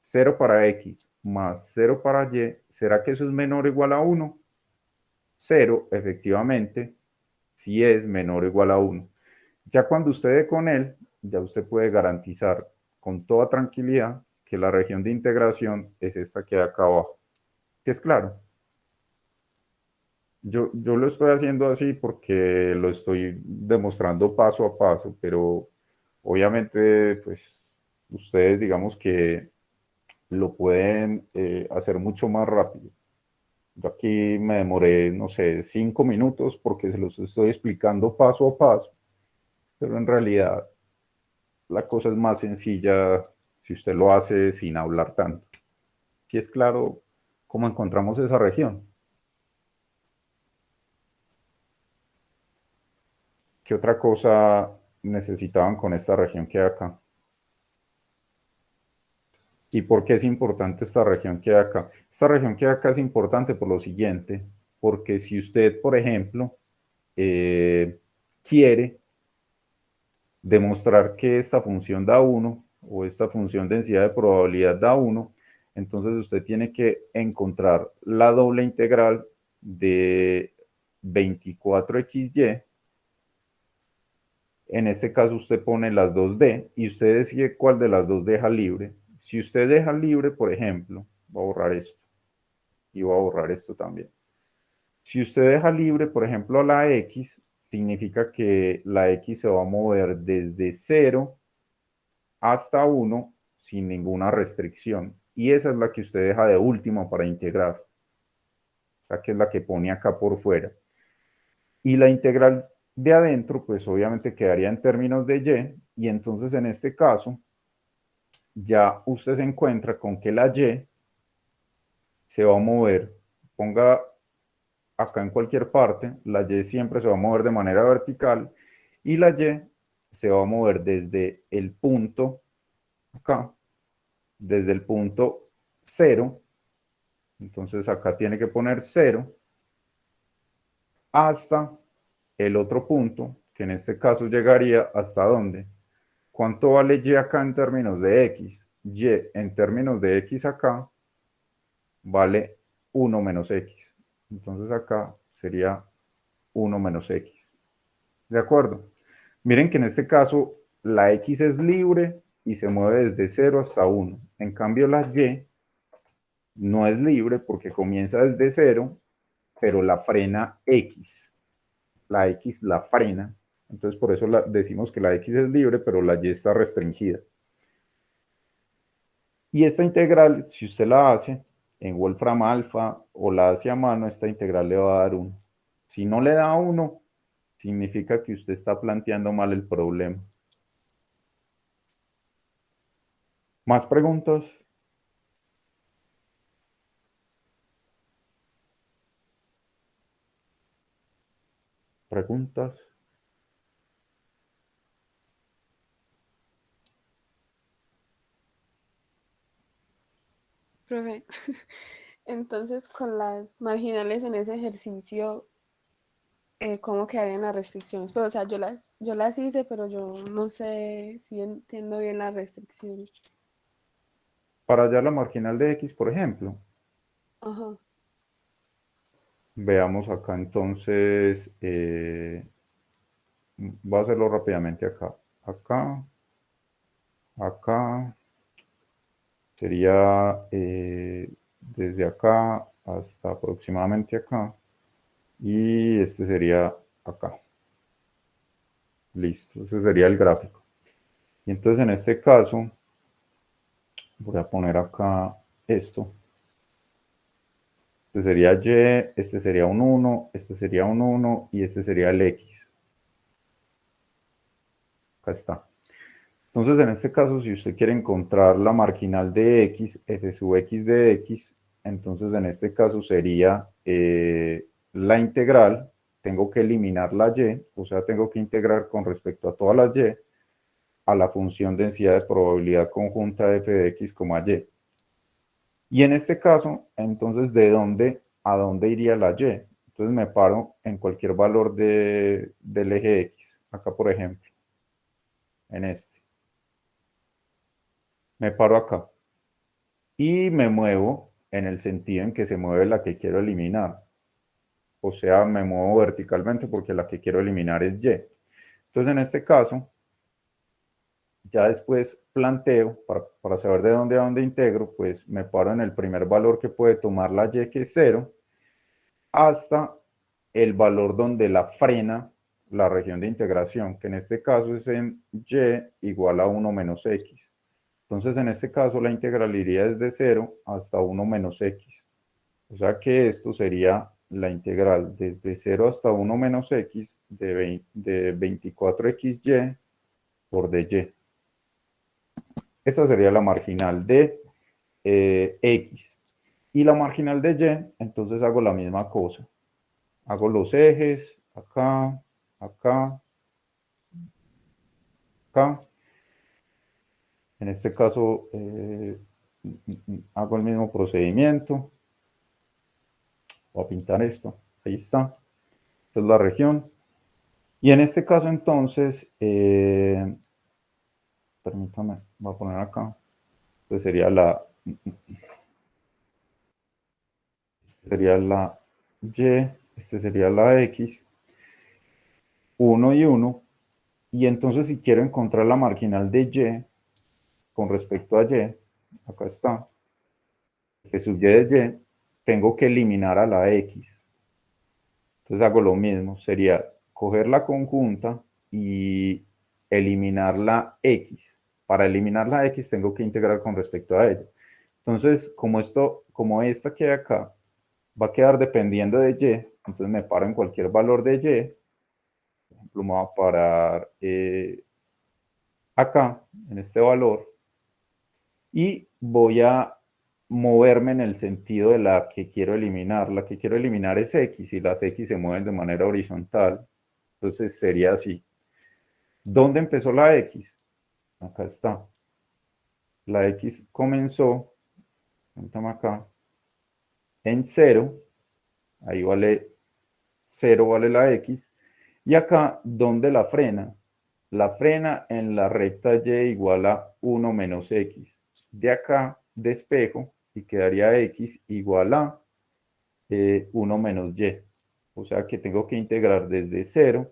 [SPEAKER 1] 0 para X más 0 para Y, ¿será que eso es menor o igual a 1? 0, efectivamente, si es menor o igual a 1. Ya cuando usted dé con él, ya usted puede garantizar con toda tranquilidad que la región de integración es esta que hay acá abajo. ¿Sí es claro? Yo lo estoy haciendo así porque lo estoy demostrando paso a paso, pero obviamente, pues, ustedes digamos que lo pueden hacer mucho más rápido. Yo aquí me demoré, no sé, 5 minutos porque se los estoy explicando paso a paso, pero en realidad la cosa es más sencilla si usted lo hace sin hablar tanto. Si es claro cómo encontramos esa región. ¿Qué otra cosa necesitaban con esta región que hay acá? ¿Y por qué es importante esta región que hay acá? Esta región que hay acá es importante por lo siguiente, porque si usted, por ejemplo, quiere demostrar que esta función da 1 o esta función densidad de probabilidad da 1, entonces usted tiene que encontrar la doble integral de 24xy. En este caso usted pone las 2D y usted decide cuál de las dos deja libre. si usted deja libre, por ejemplo, voy a borrar esto y voy a borrar esto también. Si usted deja libre, por ejemplo, a la X, significa que la X se va a mover desde 0 hasta 1 sin ninguna restricción. Y esa es la que usted deja de última para integrar. O sea, que es la que pone acá por fuera. Y la integral de adentro, pues obviamente quedaría en términos de y entonces en este caso, ya usted se encuentra con que la Y se va a mover, ponga acá en cualquier parte, la Y siempre se va a mover de manera vertical y la Y se va a mover desde el punto acá, desde el punto 0, entonces acá tiene que poner 0, hasta el otro punto, que en este caso llegaría hasta dónde. ¿Cuánto vale Y acá en términos de X? Y en términos de X acá vale 1 menos X. Entonces acá sería 1 menos X. ¿De acuerdo? Miren que en este caso la X es libre y se mueve desde 0 hasta 1. En cambio la Y no es libre porque comienza desde 0, pero la frena X. La X la frena. Entonces por eso decimos que la X es libre, pero la Y está restringida. Y esta integral, si usted la hace en Wolfram Alpha o la hace a mano, esta integral le va a dar 1. Si no le da 1, significa que usted está planteando mal el problema. ¿Más preguntas? ¿Preguntas?
[SPEAKER 5] Profe, entonces con las marginales en ese ejercicio, ¿cómo quedarían las restricciones? Pero, o sea, yo las hice, pero yo no sé si entiendo bien las restricciones.
[SPEAKER 1] Para hallar la marginal de X, por ejemplo.
[SPEAKER 5] Ajá.
[SPEAKER 1] Veamos acá entonces, voy a hacerlo rápidamente acá. Acá, acá, sería desde acá hasta aproximadamente acá. Y este sería acá. Listo, ese sería el gráfico. Y entonces en este caso, voy a poner acá esto. Este sería Y, este sería un 1, este sería un 1 y este sería el X. Acá está. Entonces, en este caso, si usted quiere encontrar la marginal de X, f sub X de X, entonces en este caso sería la integral, tengo que eliminar la Y, o sea, tengo que integrar con respecto a todas las Y, a la función densidad de probabilidad conjunta de f de X, Y. Y en este caso, entonces, ¿de dónde a dónde iría la Y? Entonces me paro en cualquier valor del eje X, acá por ejemplo, en este. Me paro acá. Y me muevo en el sentido en que se mueve la que quiero eliminar. O sea, me muevo verticalmente porque la que quiero eliminar es Y. Entonces, en este caso, ya después planteo, para saber de dónde a dónde integro, pues me paro en el primer valor que puede tomar la Y, que es 0, hasta el valor donde la frena la región de integración, que en este caso es en Y igual a 1 menos X. Entonces, en este caso, la integral iría desde 0 hasta 1 menos X. O sea que esto sería la integral desde 0 hasta 1 menos X de 24XY por DY. Esta sería la marginal de X. Y la marginal de Y, entonces hago la misma cosa. Hago los ejes, acá, acá, acá. En este caso, hago el mismo procedimiento. Voy a pintar esto. Ahí está. Esta es la región. Y en este caso, entonces, permítame, voy a poner acá. Entonces sería la Y, este sería la X, 1 y 1. Y entonces, si quiero encontrar la marginal de Y con respecto a Y, acá está, f sub y de y, tengo que eliminar a la x. Entonces hago lo mismo, sería coger la conjunta y eliminar la x. Para eliminar la x tengo que integrar con respecto a ella. Entonces, como esta que hay acá va a quedar dependiendo de y, entonces me paro en cualquier valor de y. Por ejemplo, me voy a parar acá, en este valor, y voy a moverme en el sentido de la que quiero eliminar. La que quiero eliminar es x, y las x se mueven de manera horizontal. Entonces sería así. ¿Dónde empezó la x? Acá está. La x comenzó, acá, en 0. Ahí vale 0, vale la x. Y acá, ¿dónde la frena? La frena en la recta y igual a 1 menos x. De acá despejo y quedaría x igual a 1 menos y. O sea que tengo que integrar desde 0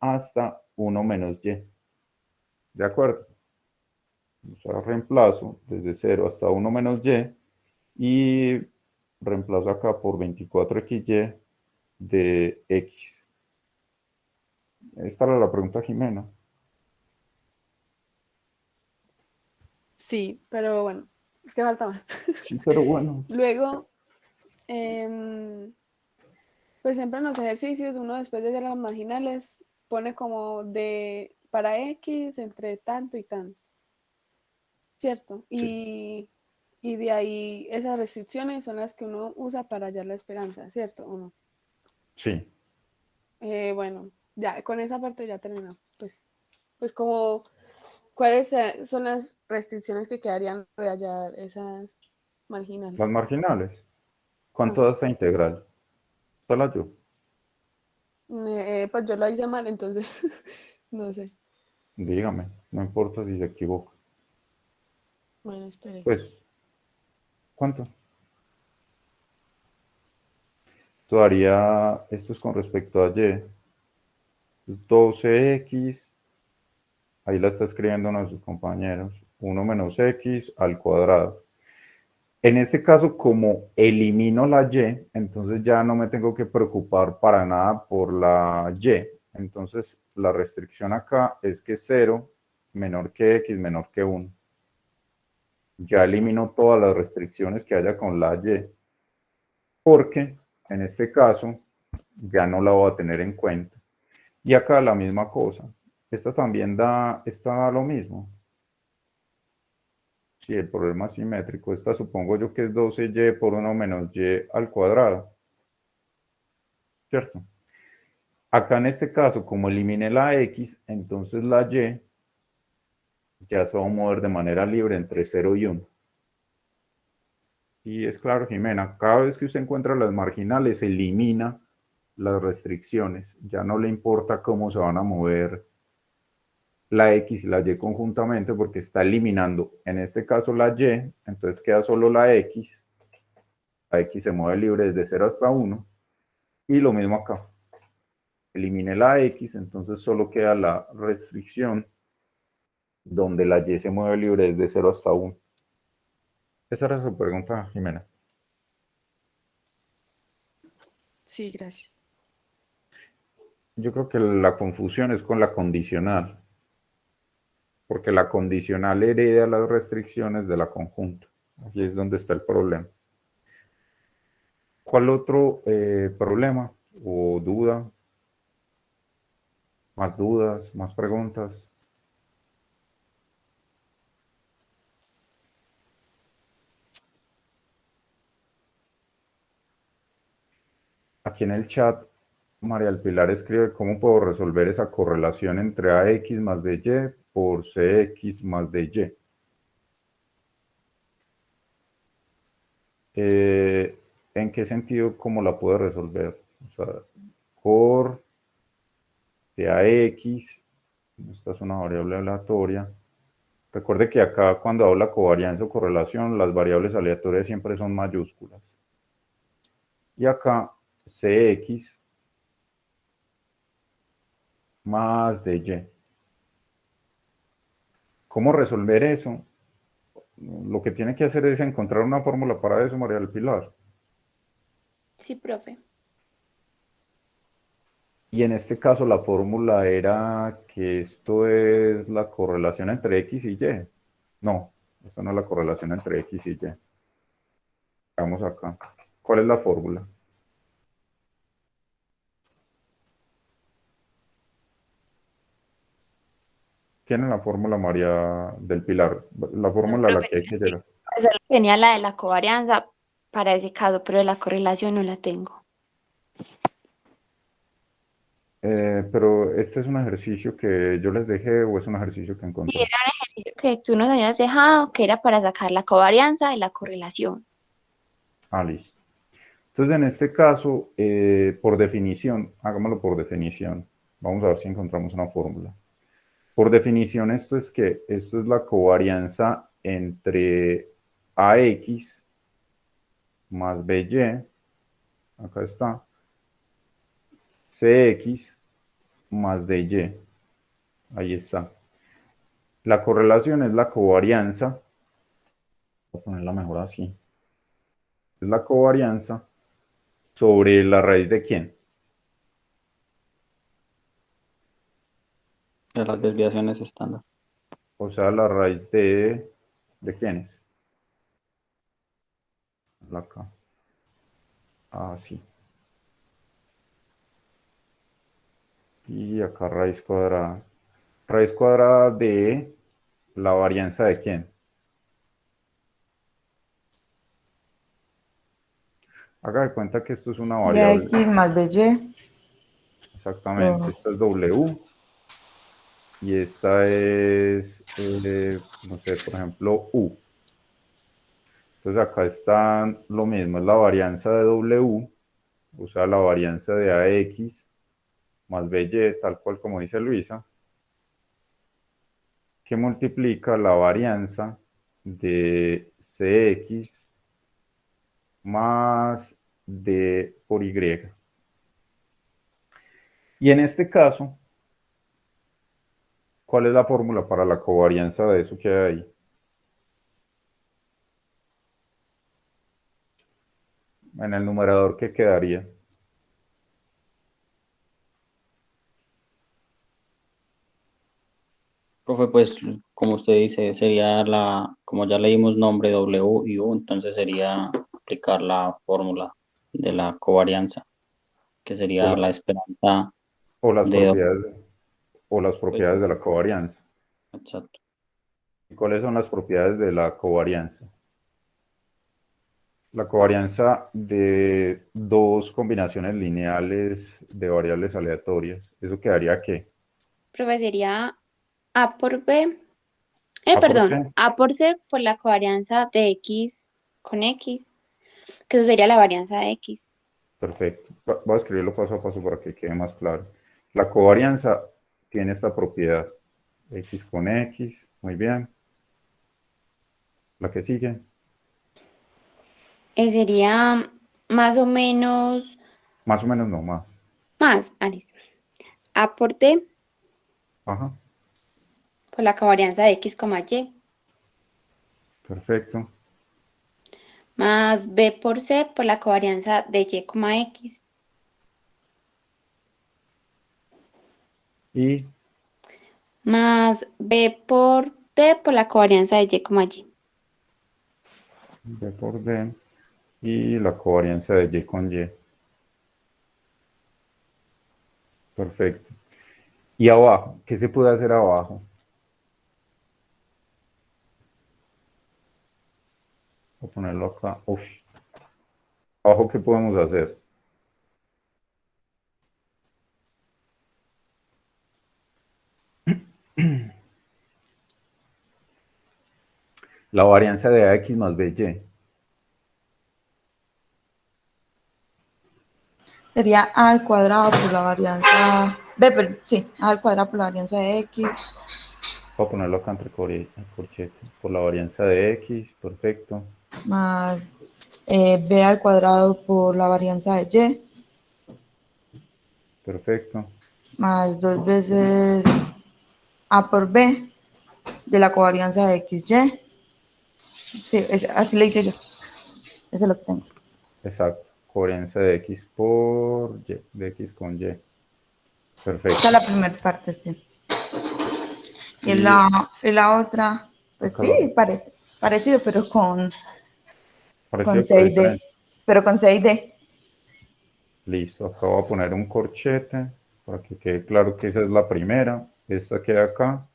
[SPEAKER 1] hasta 1 menos y. ¿De acuerdo? O sea, reemplazo desde 0 hasta 1 menos y reemplazo acá por 24xy de x. Esta era la pregunta, Jimena.
[SPEAKER 5] Sí, pero bueno, es que falta más.
[SPEAKER 1] Sí, pero bueno.
[SPEAKER 5] Luego, pues siempre en los ejercicios, uno después de hacer las marginales pone como de para X entre tanto y tanto, ¿cierto?
[SPEAKER 1] Sí.
[SPEAKER 5] Y de ahí esas restricciones son las que uno usa para hallar la esperanza, ¿cierto? ¿O no?
[SPEAKER 1] Sí.
[SPEAKER 5] Bueno, ya con esa parte ya terminamos. Pues como, ¿cuáles son las restricciones que quedarían de hallar esas
[SPEAKER 1] Las
[SPEAKER 5] marginales?
[SPEAKER 1] marginales. ¿Cuánto
[SPEAKER 5] Ah,
[SPEAKER 1] da esta integral? Solo yo.
[SPEAKER 5] pues yo lo hice mal, entonces no sé.
[SPEAKER 1] Dígame. No importa si se equivoca.
[SPEAKER 5] Bueno, espere.
[SPEAKER 1] Pues, ¿cuánto? Todavía, esto es con respecto a y. 12x, ahí la está escribiendo uno de sus compañeros. 1 menos x al cuadrado. En este caso, como elimino la y, entonces ya no me tengo que preocupar para nada por la y. Entonces, la restricción acá es que 0 menor que x menor que 1. Ya elimino todas las restricciones que haya con la y, porque en este caso ya no la voy a tener en cuenta. Y acá la misma cosa. Esta da lo mismo. Sí, el problema simétrico. Esta supongo yo que es 12y por 1 menos y al cuadrado. ¿Cierto? Acá en este caso, como eliminé la x, entonces la y ya se va a mover de manera libre entre 0 y 1. Y es claro, Jimena, cada vez que usted encuentra las marginales, elimina las restricciones. Ya no le importa cómo se van a mover la x y la y conjuntamente porque está eliminando, en este caso, la y, entonces queda solo la x. La x se mueve libre desde 0 hasta 1. Y lo mismo acá. Elimine la x, entonces solo queda la restricción donde la y se mueve libre desde 0 hasta 1. Esa era su pregunta, Jimena.
[SPEAKER 5] Sí, gracias.
[SPEAKER 1] Yo creo que la confusión es con la condicional, porque la condicional hereda las restricciones de la conjunta. Aquí es donde está el problema. ¿Cuál otro problema o duda? ¿Más dudas? ¿Más preguntas? Aquí en el chat, María del Pilar escribe cómo puedo resolver esa correlación entre AX más BY por CX más DY. ¿En qué sentido cómo la puedo resolver? O sea, por de AX, esta es una variable aleatoria. Recuerde que acá cuando habla covarianza o correlación, las variables aleatorias siempre son mayúsculas. Y acá CX más DY. ¿Cómo resolver eso? Lo que tiene que hacer es encontrar una fórmula para eso, María del Pilar.
[SPEAKER 6] Sí, profe.
[SPEAKER 1] Y en este caso la fórmula era que esto es la correlación entre X y Y. No, esto no es la correlación entre X y Y. Vamos acá. ¿Cuál es la fórmula? ¿Tiene la fórmula, María del Pilar? La
[SPEAKER 6] No,
[SPEAKER 1] fórmula a la
[SPEAKER 6] profe,
[SPEAKER 1] que hay que llegar.
[SPEAKER 6] solo tenía la de la covarianza para ese caso, pero de la correlación no la tengo.
[SPEAKER 1] Pero este es un ejercicio que yo les dejé o es un ejercicio que
[SPEAKER 6] Sí,
[SPEAKER 1] encontré.
[SPEAKER 6] era un ejercicio que tú nos habías dejado, que era para sacar la covarianza y la correlación.
[SPEAKER 1] Ah, listo. Entonces, en este caso, por definición, hagámoslo por definición. Vamos a ver si encontramos una fórmula. Por definición, esto es la covarianza entre AX más BY, acá está, CX más DY, ahí está. La correlación es la covarianza, voy a ponerla mejor así, es la covarianza sobre la raíz de quién.
[SPEAKER 3] De las desviaciones estándar.
[SPEAKER 1] O sea, la raíz ¿de quiénes? Acá. Así. Y acá raíz cuadrada. Raíz cuadrada de la varianza de quién. Haga de cuenta que esto es una
[SPEAKER 4] Y
[SPEAKER 1] variable.
[SPEAKER 4] X más BY.
[SPEAKER 1] Exactamente.
[SPEAKER 4] Oh.
[SPEAKER 1] Esta es W. Y esta es, no sé, por ejemplo, U. Entonces acá están lo mismo, es la varianza de W, o sea, la varianza de AX más BY, tal cual como dice Luisa, que multiplica la varianza de CX más D por Y. Y en este caso, ¿cuál es la fórmula para la covarianza de eso que hay ahí? En el numerador, ¿qué quedaría?
[SPEAKER 3] Profe, pues como usted dice, sería como ya leímos nombre W y U, entonces sería aplicar la fórmula de la covarianza, que
[SPEAKER 1] O,
[SPEAKER 3] sería
[SPEAKER 1] la-
[SPEAKER 3] la esperanza
[SPEAKER 1] o las
[SPEAKER 3] de W.
[SPEAKER 1] propiedades, o las
[SPEAKER 3] Pues,
[SPEAKER 1] propiedades de la covarianza.
[SPEAKER 3] exacto.
[SPEAKER 1] ¿Y cuáles son las propiedades de la covarianza? La covarianza de dos combinaciones lineales de variables aleatorias. ¿Eso quedaría qué?
[SPEAKER 6] Profe, sería A por B,
[SPEAKER 1] ¿A por
[SPEAKER 6] perdón,
[SPEAKER 1] C?
[SPEAKER 6] A por C por la covarianza de X con X, que eso sería la varianza de X.
[SPEAKER 1] Perfecto. Voy a escribirlo paso a paso para que quede más claro. La covarianza tiene esta propiedad. X con X. Muy bien. La que sigue.
[SPEAKER 6] Sería más o menos
[SPEAKER 1] Más o menos no más.
[SPEAKER 6] listo. A por D
[SPEAKER 1] Ajá.
[SPEAKER 6] por la covarianza de X, Y,
[SPEAKER 1] Perfecto.
[SPEAKER 6] más B por C por la covarianza de Y, X,
[SPEAKER 1] Y
[SPEAKER 6] más B por D por la covarianza de Y, Y.
[SPEAKER 1] B por D. Y la covarianza de Y con Y. Perfecto. Y abajo, ¿qué se puede hacer abajo? Voy a ponerlo acá. Uf. Abajo, ¿qué podemos hacer? La varianza de AX más BY.
[SPEAKER 4] Sería A al cuadrado por la varianza. B, sí, A al cuadrado por la varianza de X.
[SPEAKER 1] Voy a ponerlo acá entre corchetes. Por la varianza de X. Perfecto.
[SPEAKER 4] Más B al cuadrado por la varianza de Y.
[SPEAKER 1] Perfecto.
[SPEAKER 4] Más dos veces A por B de la covarianza de XY. Sí, así le hice yo. Eso es lo que tengo.
[SPEAKER 1] Exacto. Covarianza de X por Y, de X con Y. Perfecto.
[SPEAKER 4] Esta es la primera parte, sí. Y
[SPEAKER 1] Y
[SPEAKER 4] la otra, pues
[SPEAKER 1] acá
[SPEAKER 4] sí, parecido, pero con
[SPEAKER 1] parecido pero
[SPEAKER 4] 6D.
[SPEAKER 1] diferente.
[SPEAKER 4] Pero con 6D.
[SPEAKER 1] Listo. Acá voy a poner un corchete para que quede claro que esa es la primera. Esta queda acá.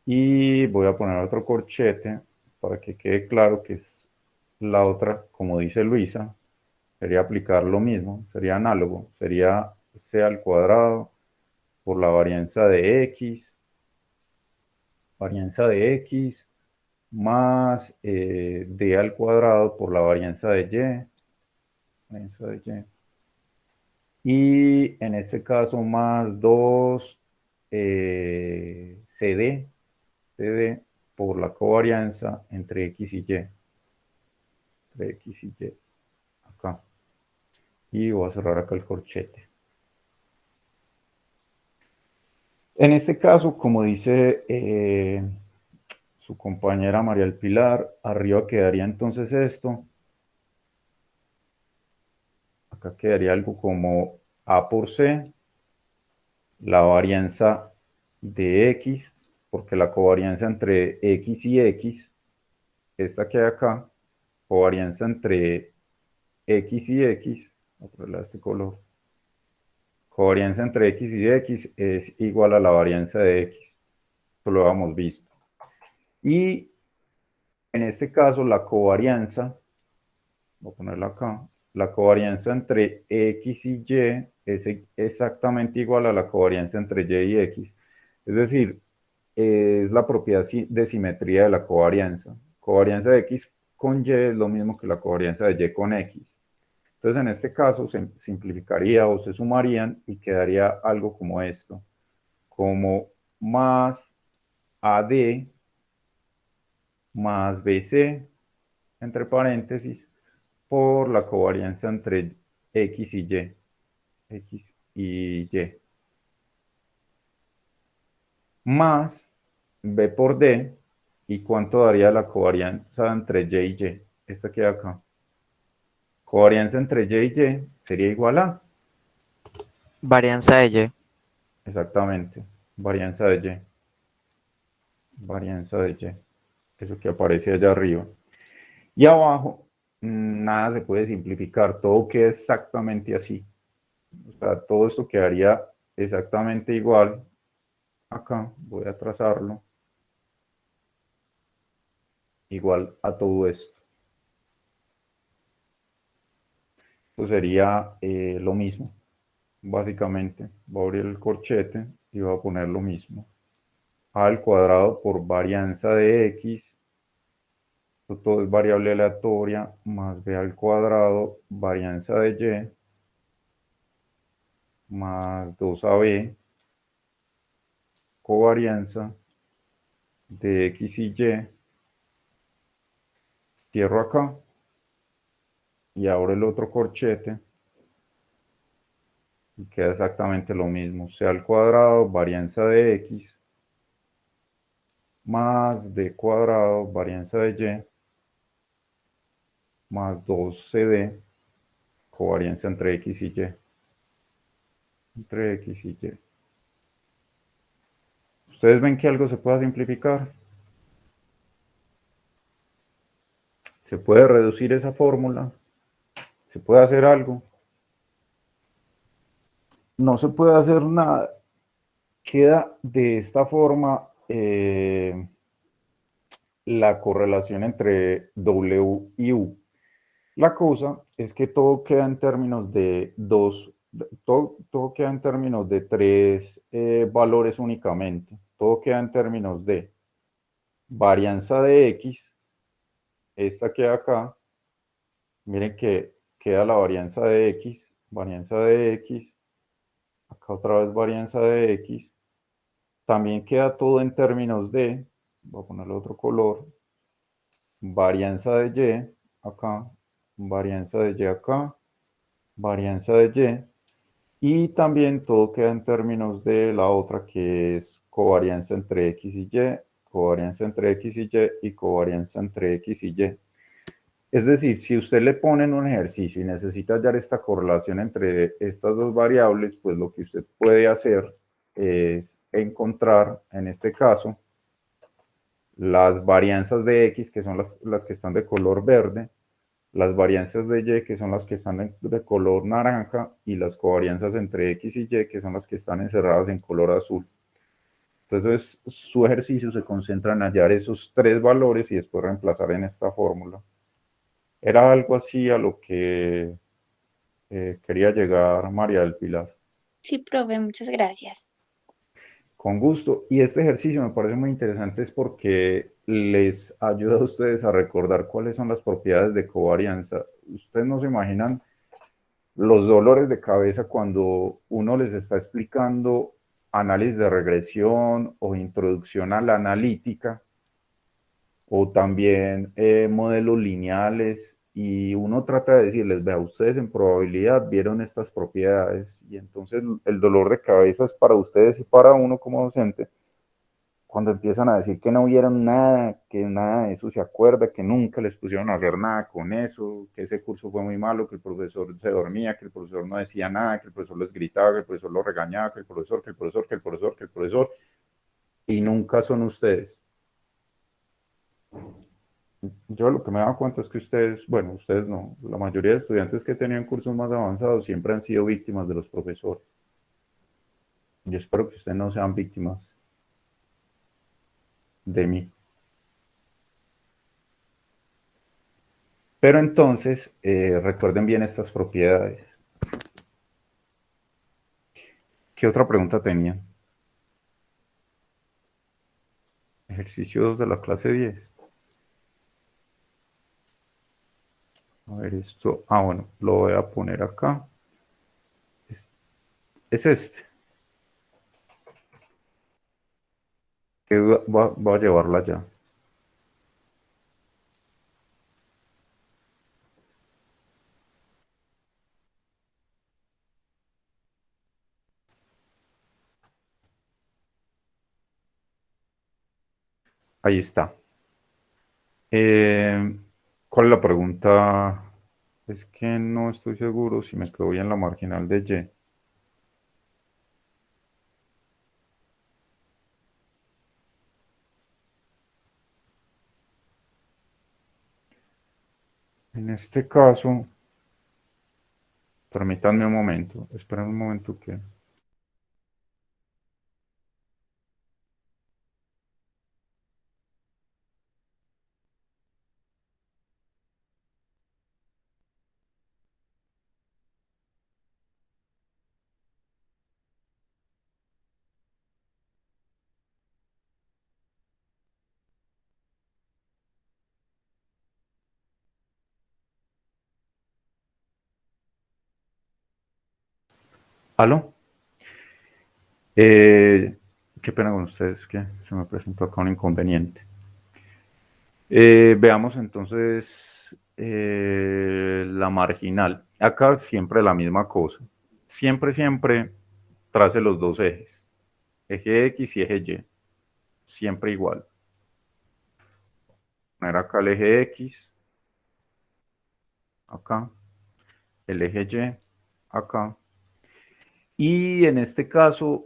[SPEAKER 1] Y voy a poner otro corchete para que quede claro que es la otra, como dice Luisa, sería aplicar lo mismo, sería análogo, sería c al cuadrado por la varianza de x más d al cuadrado por la varianza de y en este caso más 2 cd por la covarianza entre x y y, entre x y y, acá. Y voy a cerrar acá el corchete. En este caso, como dice su compañera María del Pilar, arriba quedaría entonces esto. Acá quedaría algo como A por C, la varianza de X, porque la covarianza entre X y X, esta que hay acá, covarianza entre X y X, voy a ponerle este color, covarianza entre X y X es igual a la varianza de X. Esto lo habíamos visto. Y en este caso, la covarianza, voy a ponerla acá, la covarianza entre X y Y es exactamente igual a la covarianza entre Y y X. Es decir, es la propiedad de simetría de la covarianza. Covarianza de X con Y es lo mismo que la covarianza de Y con X. Entonces, en este caso, se simplificaría o se sumarían y quedaría algo como esto, como más AD más BC, entre paréntesis, por la covarianza entre X y Y. X y Y. Más B por D. ¿Y cuánto daría la covarianza entre Y y Y? Esta queda acá. Covarianza entre Y y Y sería igual a.
[SPEAKER 2] Varianza de Y.
[SPEAKER 1] Exactamente. Varianza de Y. Varianza de Y. Eso que aparece allá arriba. Y abajo, nada se puede simplificar. Todo queda exactamente así. O sea, todo esto quedaría exactamente igual. Acá voy a trazarlo. Igual a todo esto. Esto sería lo mismo. Básicamente, voy a abrir el corchete y voy a poner lo mismo. A al cuadrado por varianza de X. Esto todo es variable aleatoria. Más B al cuadrado, varianza de Y. Más 2AB. Covarianza de X y Y. Cierro acá. Y abro el otro corchete. Y queda exactamente lo mismo. C al cuadrado, varianza de X. Más D cuadrado, varianza de Y. Más 2CD, covarianza entre X y Y. Entre X y Y. ¿Ustedes ven que algo se pueda simplificar? ¿Se puede reducir esa fórmula? ¿Se puede hacer algo? No se puede hacer nada. Queda de esta forma la correlación entre W y U. La cosa es que todo queda en términos de todo queda en términos de tres valores únicamente. Todo queda en términos de varianza de X, esta queda acá. Miren que queda la varianza de X, acá otra vez varianza de X. También queda todo en términos de, voy a ponerle otro color, varianza de Y, acá, varianza de Y acá, varianza de Y. Y también todo queda en términos de la otra que es covarianza entre X y Y, covarianza entre X y covarianza entre X y Y. Es decir, si usted le pone en un ejercicio y necesita hallar esta correlación entre estas dos variables, pues lo que usted puede hacer es encontrar, en este caso, las varianzas de X, que son las que están de color verde, las varianzas de Y, que son las que están de color naranja, y las covarianzas entre X y Y, que son las que están encerradas en color azul. Entonces, su ejercicio se concentra en hallar esos tres valores y después reemplazar en esta fórmula. Era algo así a lo que quería llegar María del Pilar.
[SPEAKER 6] Sí, profe, muchas gracias.
[SPEAKER 1] Con gusto. Y este ejercicio me parece muy interesante es porque les ayuda a ustedes a recordar cuáles son las propiedades de covarianza. Ustedes no se imaginan los dolores de cabeza cuando uno les está explicando análisis de regresión o introducción a la analítica o también modelos lineales y uno trata de decirles, vea, ustedes en probabilidad vieron estas propiedades y entonces el dolor de cabeza es para ustedes y para uno como docente cuando empiezan a decir que no vieron nada, que nada de eso se acuerda, que nunca les pusieron a hacer nada con eso, que ese curso fue muy malo, que el profesor se dormía, que el profesor no decía nada, que el profesor les gritaba, que el profesor los regañaba, que el profesor, que el profesor, que el profesor, que el profesor, y nunca son ustedes. Yo lo que me he dado cuenta es que ustedes, bueno, ustedes no, la mayoría de estudiantes que tenían cursos más avanzados siempre han sido víctimas de los profesores. Yo espero que ustedes no sean víctimas de mí. Pero entonces, recuerden bien estas propiedades. ¿Qué otra pregunta tenían? Ejercicio 2 de la clase 10. A ver esto. Ah, bueno, lo voy a poner acá. Es este. Que voy a llevarla ya. Ahí está. ¿Cuál es la pregunta? Es que no estoy seguro si me quedo bien en la marginal de Y. En este caso, permítanme un momento. Esperen un momento que... ¿Aló? Qué pena con ustedes que se me presentó acá un inconveniente. Veamos entonces la marginal. Acá siempre la misma cosa. Siempre trace los dos ejes. Eje X y eje Y. Siempre igual. Poner acá el eje X. Acá. El eje Y. Acá. Y en este caso,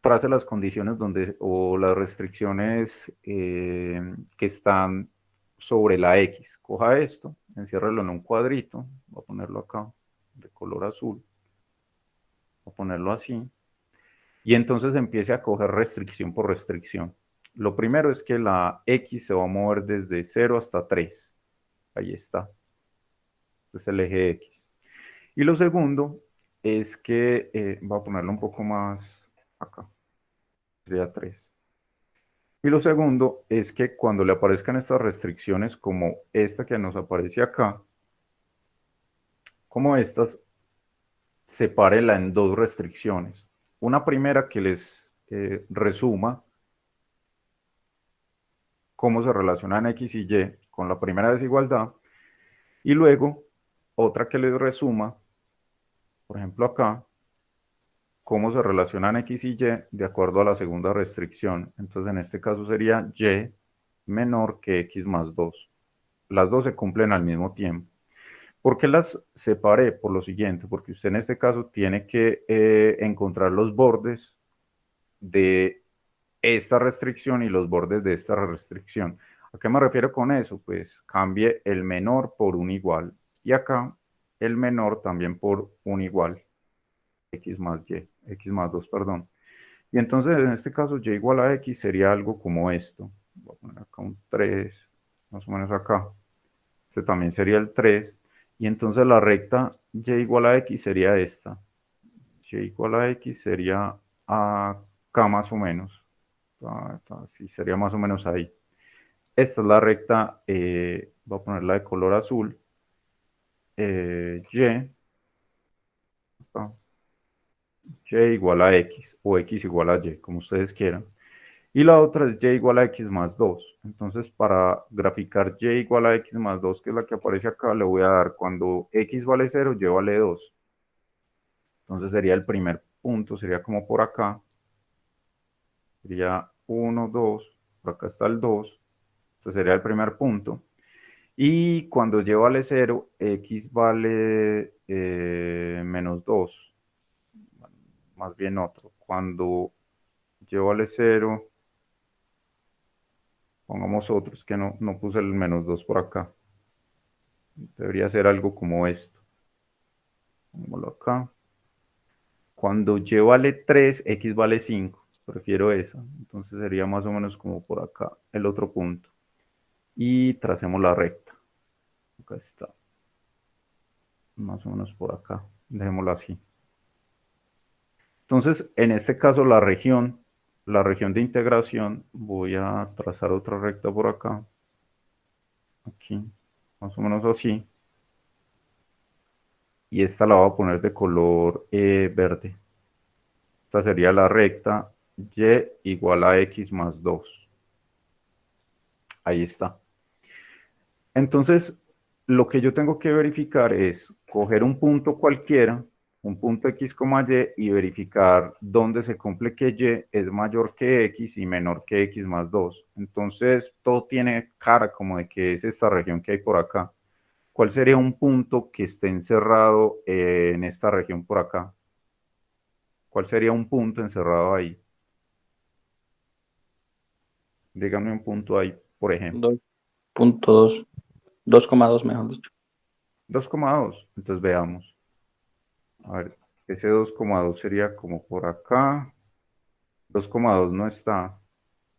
[SPEAKER 1] trace las condiciones donde, o las restricciones que están sobre la X. Coja esto, enciérralo en un cuadrito, voy a ponerlo acá, de color azul, voy a ponerlo así, y entonces empiece a coger restricción por restricción. Lo primero es que la X se va a mover desde 0 hasta 3. Ahí está. Este es el eje X. Y lo segundo es que, voy a ponerlo un poco más acá, sería 3. Y lo segundo es que cuando le aparezcan estas restricciones como esta que nos aparece acá, como estas, sepárenla en dos restricciones. Una primera que les resuma cómo se relacionan X y Y con la primera desigualdad. Y luego otra que les resuma, por ejemplo acá, cómo se relacionan X y Y de acuerdo a la segunda restricción. Entonces, en este caso sería Y menor que X más 2. Las dos se cumplen al mismo tiempo. ¿Por qué las separé? Por lo siguiente, porque usted en este caso tiene que encontrar los bordes de esta restricción y los bordes de esta restricción. ¿A qué me refiero con eso? Pues cambie el menor por un igual y acá el menor también por un igual, x más y, x más 2, perdón. Y entonces en este caso y igual a x sería algo como esto. Voy a poner acá un 3, más o menos acá. Este también sería el 3. Y entonces la recta y igual a x sería esta. Y igual a x sería acá más o menos. Sí, sería más o menos ahí. Esta es la recta, voy a ponerla de color azul. Y, y igual a x o x igual a y, como ustedes quieran. Y la otra es y igual a x más 2. Entonces, para graficar y igual a x más 2, que es la que aparece acá, le voy a dar cuando x vale 0, y vale 2. Entonces sería el primer punto, sería como por acá. Sería 1, 2, por acá está el 2. Entonces sería el primer punto. Y cuando y vale 0, x vale menos 2. Más bien otro. Cuando y vale 0, pongamos otro, es que no puse el menos 2 por acá. Debería ser algo como esto. Pongámoslo acá. Cuando y vale 3, x vale 5. Prefiero esa. Entonces sería más o menos como por acá el otro punto. Y tracemos la recta. Acá está. Más o menos por acá. Dejémoslo así. Entonces, en este caso, la región de integración, voy a trazar otra recta por acá. Aquí. Más o menos así. Y esta la voy a poner de color verde. Esta sería la recta y igual a x más 2. Ahí está. Entonces, lo que yo tengo que verificar es coger un punto cualquiera, un punto x, y verificar dónde se cumple que y es mayor que x y menor que x más 2. Entonces, todo tiene cara como de que es esta región que hay por acá. ¿Cuál sería un punto que esté encerrado en esta región por acá? ¿Cuál sería un punto encerrado ahí? Dígame un punto ahí, por ejemplo.
[SPEAKER 3] 2.2, 2,2 mejor dicho.
[SPEAKER 1] 2,2. Entonces veamos. A ver, ese 2,2 sería como por acá. 2,2 no está.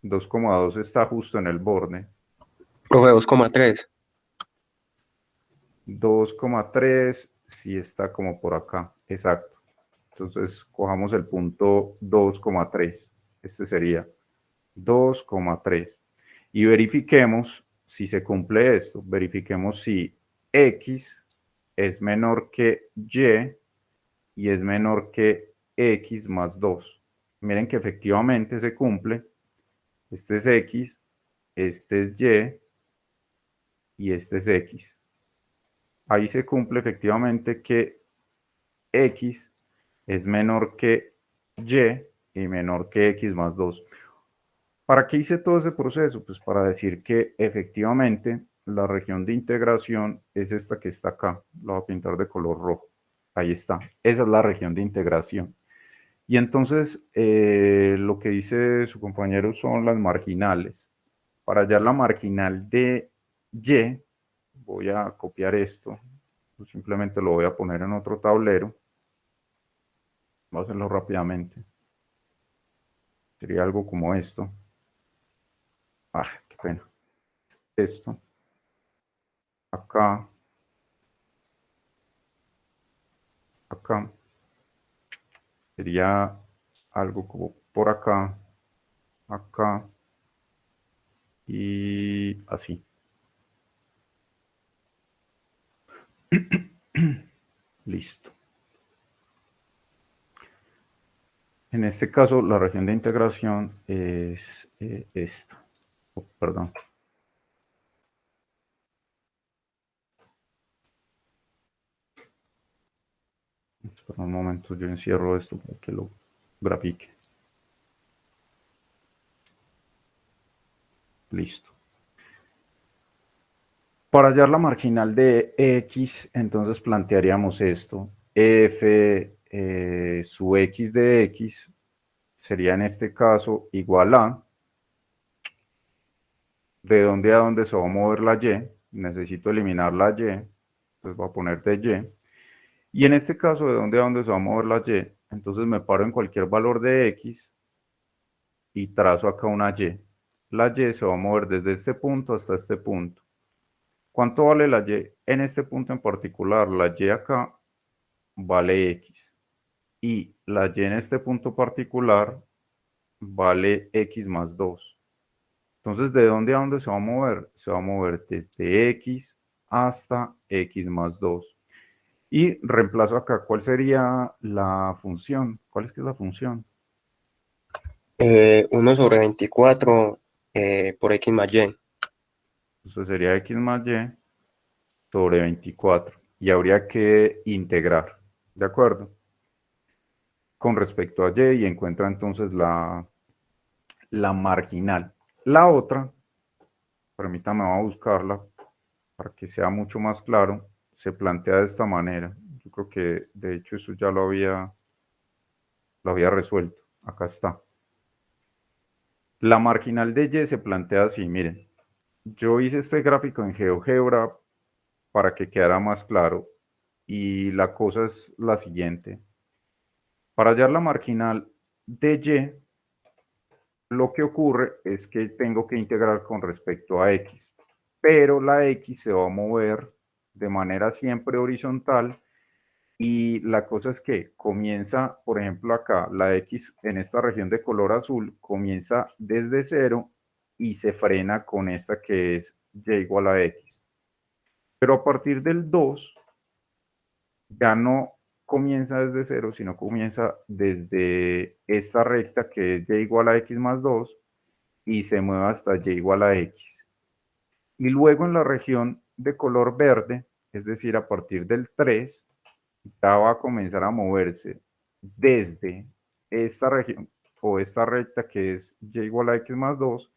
[SPEAKER 1] 2,2 está justo en el borde.
[SPEAKER 7] Profe, 2,3.
[SPEAKER 1] 2,3 sí está como por acá. Exacto. Entonces cojamos el punto 2,3. Este sería 2,3. Y verifiquemos si se cumple esto. Verifiquemos si x es menor que y es menor que x más 2. Miren que efectivamente se cumple. Este es x, este es y este es x. Ahí se cumple efectivamente que x es menor que y menor que x más 2. ¿Para qué hice todo ese proceso? Pues para decir que efectivamente la región de integración es esta que está acá. La voy a pintar de color rojo. Ahí está. Esa es la región de integración. Y entonces lo que dice su compañero son las marginales. Para hallar la marginal de y, voy a copiar esto. Simplemente lo voy a poner en otro tablero. Voy a hacerlo rápidamente. Sería algo como esto. Ah, qué pena. Esto. Acá. Acá. Sería algo como por acá. Acá. Y así. Listo. En este caso, la región de integración es esta. Oh, perdón. Espera un momento, yo encierro esto para que lo grafique. Listo. Para hallar la marginal de X, entonces plantearíamos esto. F sub X de X sería en este caso igual a, ¿de dónde a dónde se va a mover la Y? Necesito eliminar la Y, entonces voy a poner de Y. Y en este caso, ¿de dónde a dónde se va a mover la Y? Entonces me paro en cualquier valor de X y trazo acá una Y. La Y se va a mover desde este punto hasta este punto. ¿Cuánto vale la Y en este punto en particular? La Y acá vale X. Y la Y en este punto particular vale X más 2. Entonces, ¿de dónde a dónde se va a mover? Se va a mover desde X hasta X más 2. Y reemplazo acá, ¿cuál sería la función? ¿Cuál es que es la función?
[SPEAKER 7] 1 sobre 24 por X más Y.
[SPEAKER 1] Entonces sería X más Y sobre 24. Y habría que integrar, ¿de acuerdo? Con respecto a Y y encuentra entonces la marginal. La otra, permítame, voy a buscarla para que sea mucho más claro, se plantea de esta manera. Yo creo que de hecho eso ya lo había resuelto. Acá está. La marginal de Y se plantea así, miren. Yo hice este gráfico en GeoGebra para que quedara más claro y la cosa es la siguiente. Para hallar la marginal de Y, lo que ocurre es que tengo que integrar con respecto a X, pero la X se va a mover de manera siempre horizontal y la cosa es que comienza, por ejemplo acá, la X en esta región de color azul comienza desde 0 y se frena con esta que es Y igual a X. Pero a partir del 2 ya no comienza desde 0, sino comienza desde esta recta que es Y igual a X más 2 y se mueve hasta Y igual a X. Y luego en la región de color verde, es decir, a partir del 3, ya va a comenzar a moverse desde esta región o esta recta que es Y igual a X más 2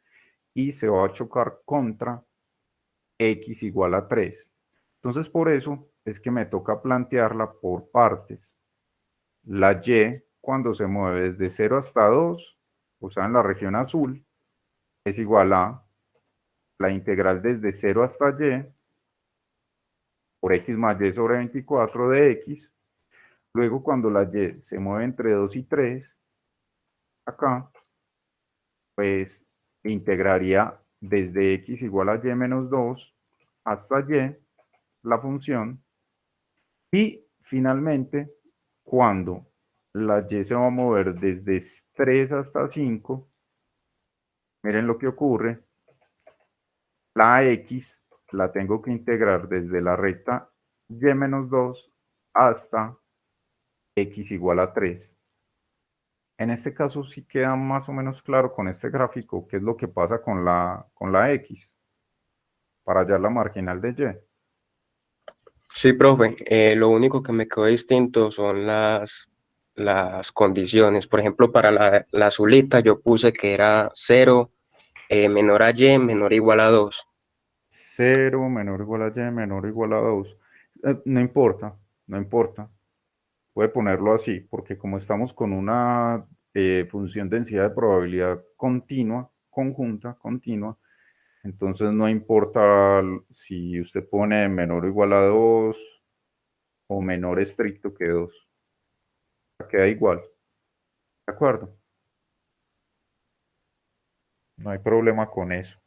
[SPEAKER 1] y se va a chocar contra X igual a 3. Entonces, por eso es que me toca plantearla por partes. La Y, cuando se mueve desde 0 hasta 2, o sea, en la región azul, es igual a la integral desde 0 hasta Y por X más Y sobre 24 de X. Luego, cuando la Y se mueve entre 2 y 3, acá, pues integraría desde X igual a Y menos 2 hasta Y la función. Y finalmente, cuando la Y se va a mover desde 3 hasta 5, miren lo que ocurre. La X la tengo que integrar desde la recta Y menos 2 hasta X igual a 3. En este caso sí queda más o menos claro con este gráfico qué es lo que pasa con la X para hallar la marginal de Y.
[SPEAKER 7] Sí, profe, lo único que me quedó distinto son las condiciones. Por ejemplo, para la azulita yo puse que era 0 menor a Y menor o igual a 2.
[SPEAKER 1] 0 menor o igual a Y menor o igual a 2. No importa, no importa. Puede ponerlo así, porque como estamos con una función densidad de probabilidad continua, conjunta, continua, entonces no importa si usted pone menor o igual a 2 o menor estricto que 2. Queda igual. ¿De acuerdo? No hay problema con eso.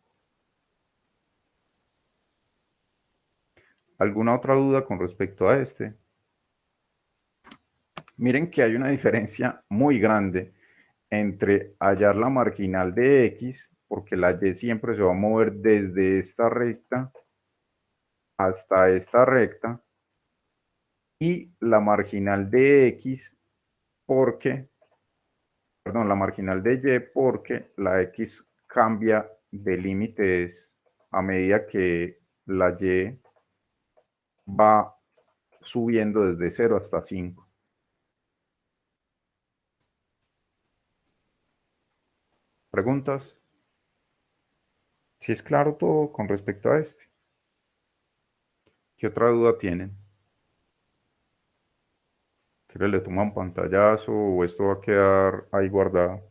[SPEAKER 1] ¿Alguna otra duda con respecto a este? Miren que hay una diferencia muy grande entre hallar la marginal de X, porque la Y siempre se va a mover desde esta recta hasta esta recta, y la marginal de X, porque, perdón, la marginal de Y, porque la X cambia de límites a medida que la Y va subiendo desde 0 hasta 5. preguntas? ¿Sí es claro todo con respecto a este? ¿Qué otra duda tienen? ¿Que le toman pantallazo o esto va a quedar ahí guardado?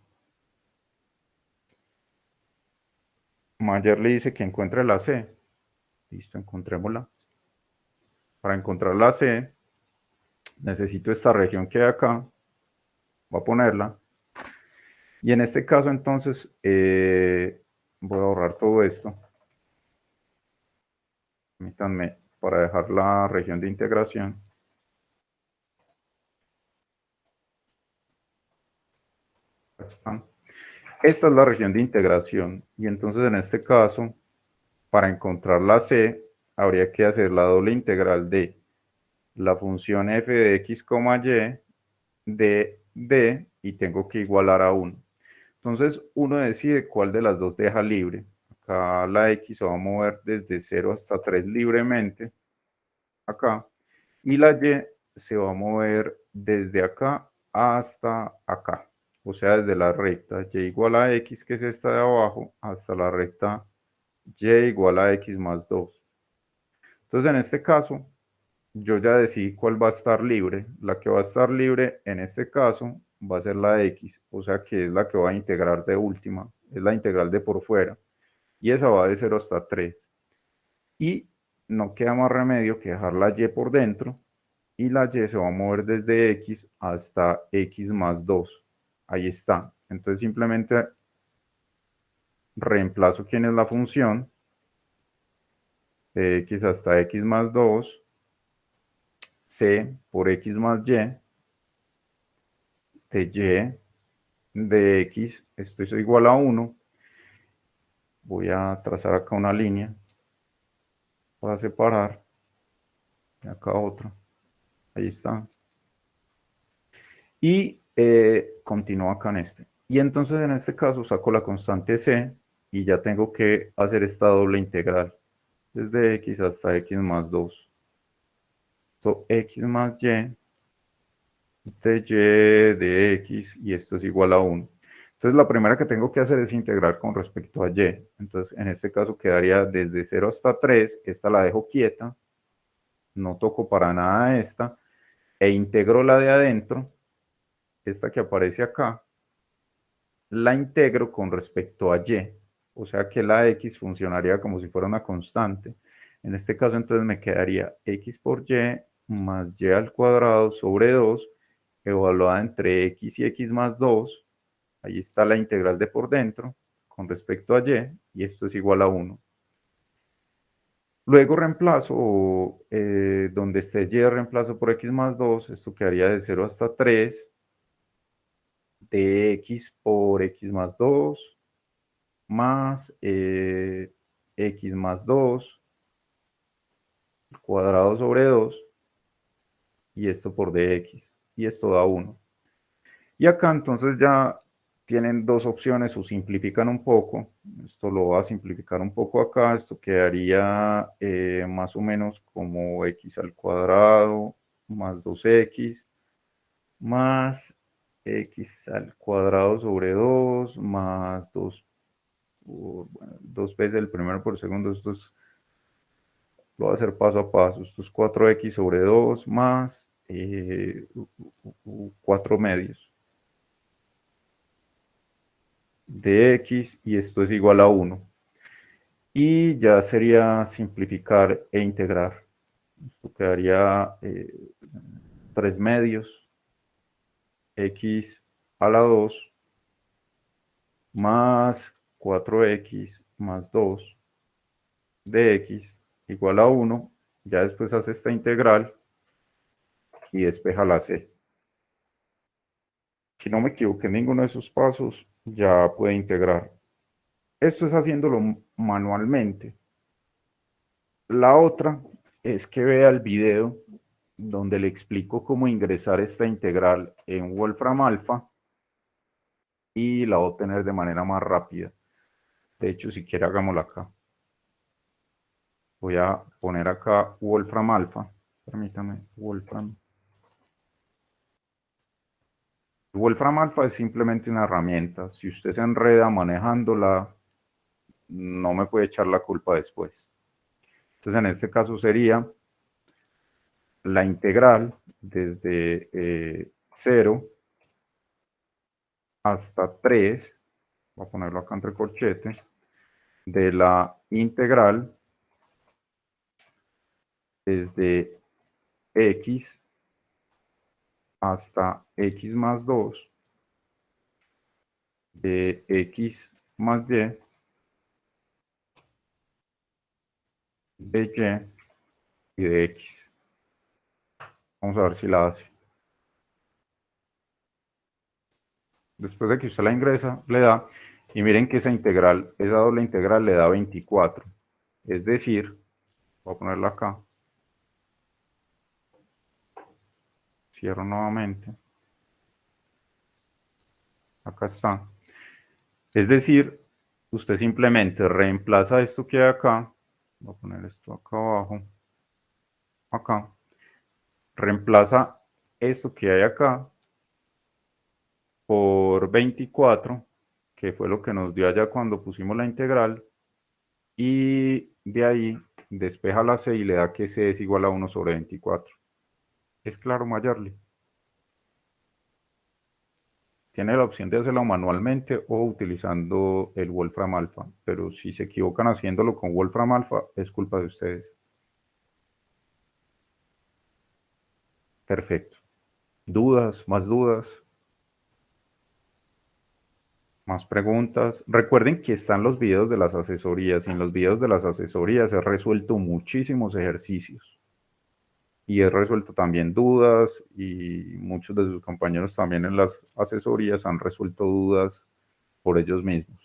[SPEAKER 1] Mayer le dice que encuentre la C. Listo, encontrémosla. Para encontrar la C, necesito esta región que hay acá. Voy a ponerla. Y en este caso, entonces, voy a borrar todo esto. Permítanme para dejar la región de integración. Están. Esta es la región de integración y entonces en este caso, para encontrar la C, habría que hacer la doble integral de la función f de x, y de d y tengo que igualar a 1. Entonces uno decide cuál de las dos deja libre. Acá la x se va a mover desde 0 hasta 3 libremente, acá, y la y se va a mover desde acá hasta acá. O sea, desde la recta y igual a x, que es esta de abajo, hasta la recta y igual a x más 2. Entonces, en este caso, yo ya decidí cuál va a estar libre. La que va a estar libre, en este caso, va a ser la x, o sea que es la que va a integrar de última, es la integral de por fuera. Y esa va de 0 hasta 3. Y no queda más remedio que dejar la y por dentro, y la y se va a mover desde x hasta x más 2. Ahí está. Entonces simplemente reemplazo quién es la función de x hasta x más 2, c por x más y, de y de x, esto es igual a 1. Voy a trazar acá una línea para separar, y acá otra. Ahí está. Y continúo acá en este. Y entonces en este caso saco la constante c y ya tengo que hacer esta doble integral desde x hasta x más 2. Esto x más y de x y esto es igual a 1. Entonces la primera que tengo que hacer es integrar con respecto a y. Entonces en este caso quedaría desde 0 hasta 3, esta la dejo quieta, no toco para nada esta, e integro la de adentro, esta que aparece acá, la integro con respecto a y, o sea que la x funcionaría como si fuera una constante. En este caso entonces me quedaría x por y más y al cuadrado sobre 2, evaluada entre x y x más 2, ahí está la integral de por dentro, con respecto a y esto es igual a 1. Luego reemplazo, donde esté y reemplazo por x más 2, esto quedaría de 0 hasta 3, de x por x más 2, más x más 2, cuadrado sobre 2, y esto por dx, y esto da 1. Y acá entonces ya tienen dos opciones o simplifican un poco. Esto lo voy a simplificar un poco acá. Esto quedaría más o menos como x al cuadrado más 2x más x al cuadrado sobre 2 más 2, bueno, 2 veces el primero por segundo. Esto es, lo voy a hacer paso a paso. Esto es 4x sobre 2 más 4 medios de x y esto es igual a 1. Y ya sería simplificar e integrar. Esto quedaría 3 medios x a la 2 más 4x más 2 de x igual a 1. Ya después hace esta integral y despeja la c. Si no me equivoqué en ninguno de esos pasos, ya puede integrar. Esto es haciéndolo manualmente. La otra es que vea el video donde le explico cómo ingresar esta integral en Wolfram Alpha y la va a obtener de manera más rápida. De hecho, si quiere, hagámosla acá. Voy a poner acá Wolfram Alpha. Permítame, Wolfram. El Wolfram Alpha es simplemente una herramienta. Si usted se enreda manejándola, no me puede echar la culpa después. Entonces, en este caso sería la integral desde 0 hasta 3, voy a ponerlo acá entre corchetes, de la integral desde x hasta x más 2 de x más y de y de x. Vamos a ver si la hace. Después de que usted la ingresa, le da, y miren que esa integral, esa doble integral le da 24. Es decir, voy a ponerla acá. Cierro nuevamente. Acá está. Es decir, usted simplemente reemplaza esto que hay acá. Voy a poner esto acá abajo. Acá. Reemplaza esto que hay acá por 24, que fue lo que nos dio allá cuando pusimos la integral. Y de ahí despeja la c y le da que c es igual a 1 sobre 24. ¿Es claro, Mayarly? Tiene la opción de hacerlo manualmente o utilizando el Wolfram Alpha, pero si se equivocan haciéndolo con Wolfram Alpha, es culpa de ustedes. Perfecto. ¿Dudas? ¿Más dudas? ¿Más preguntas? Recuerden que están los videos de las asesorías y en los videos de las asesorías he resuelto muchísimos ejercicios. Y he resuelto también dudas y muchos de sus compañeros también en las asesorías han resuelto dudas por ellos mismos.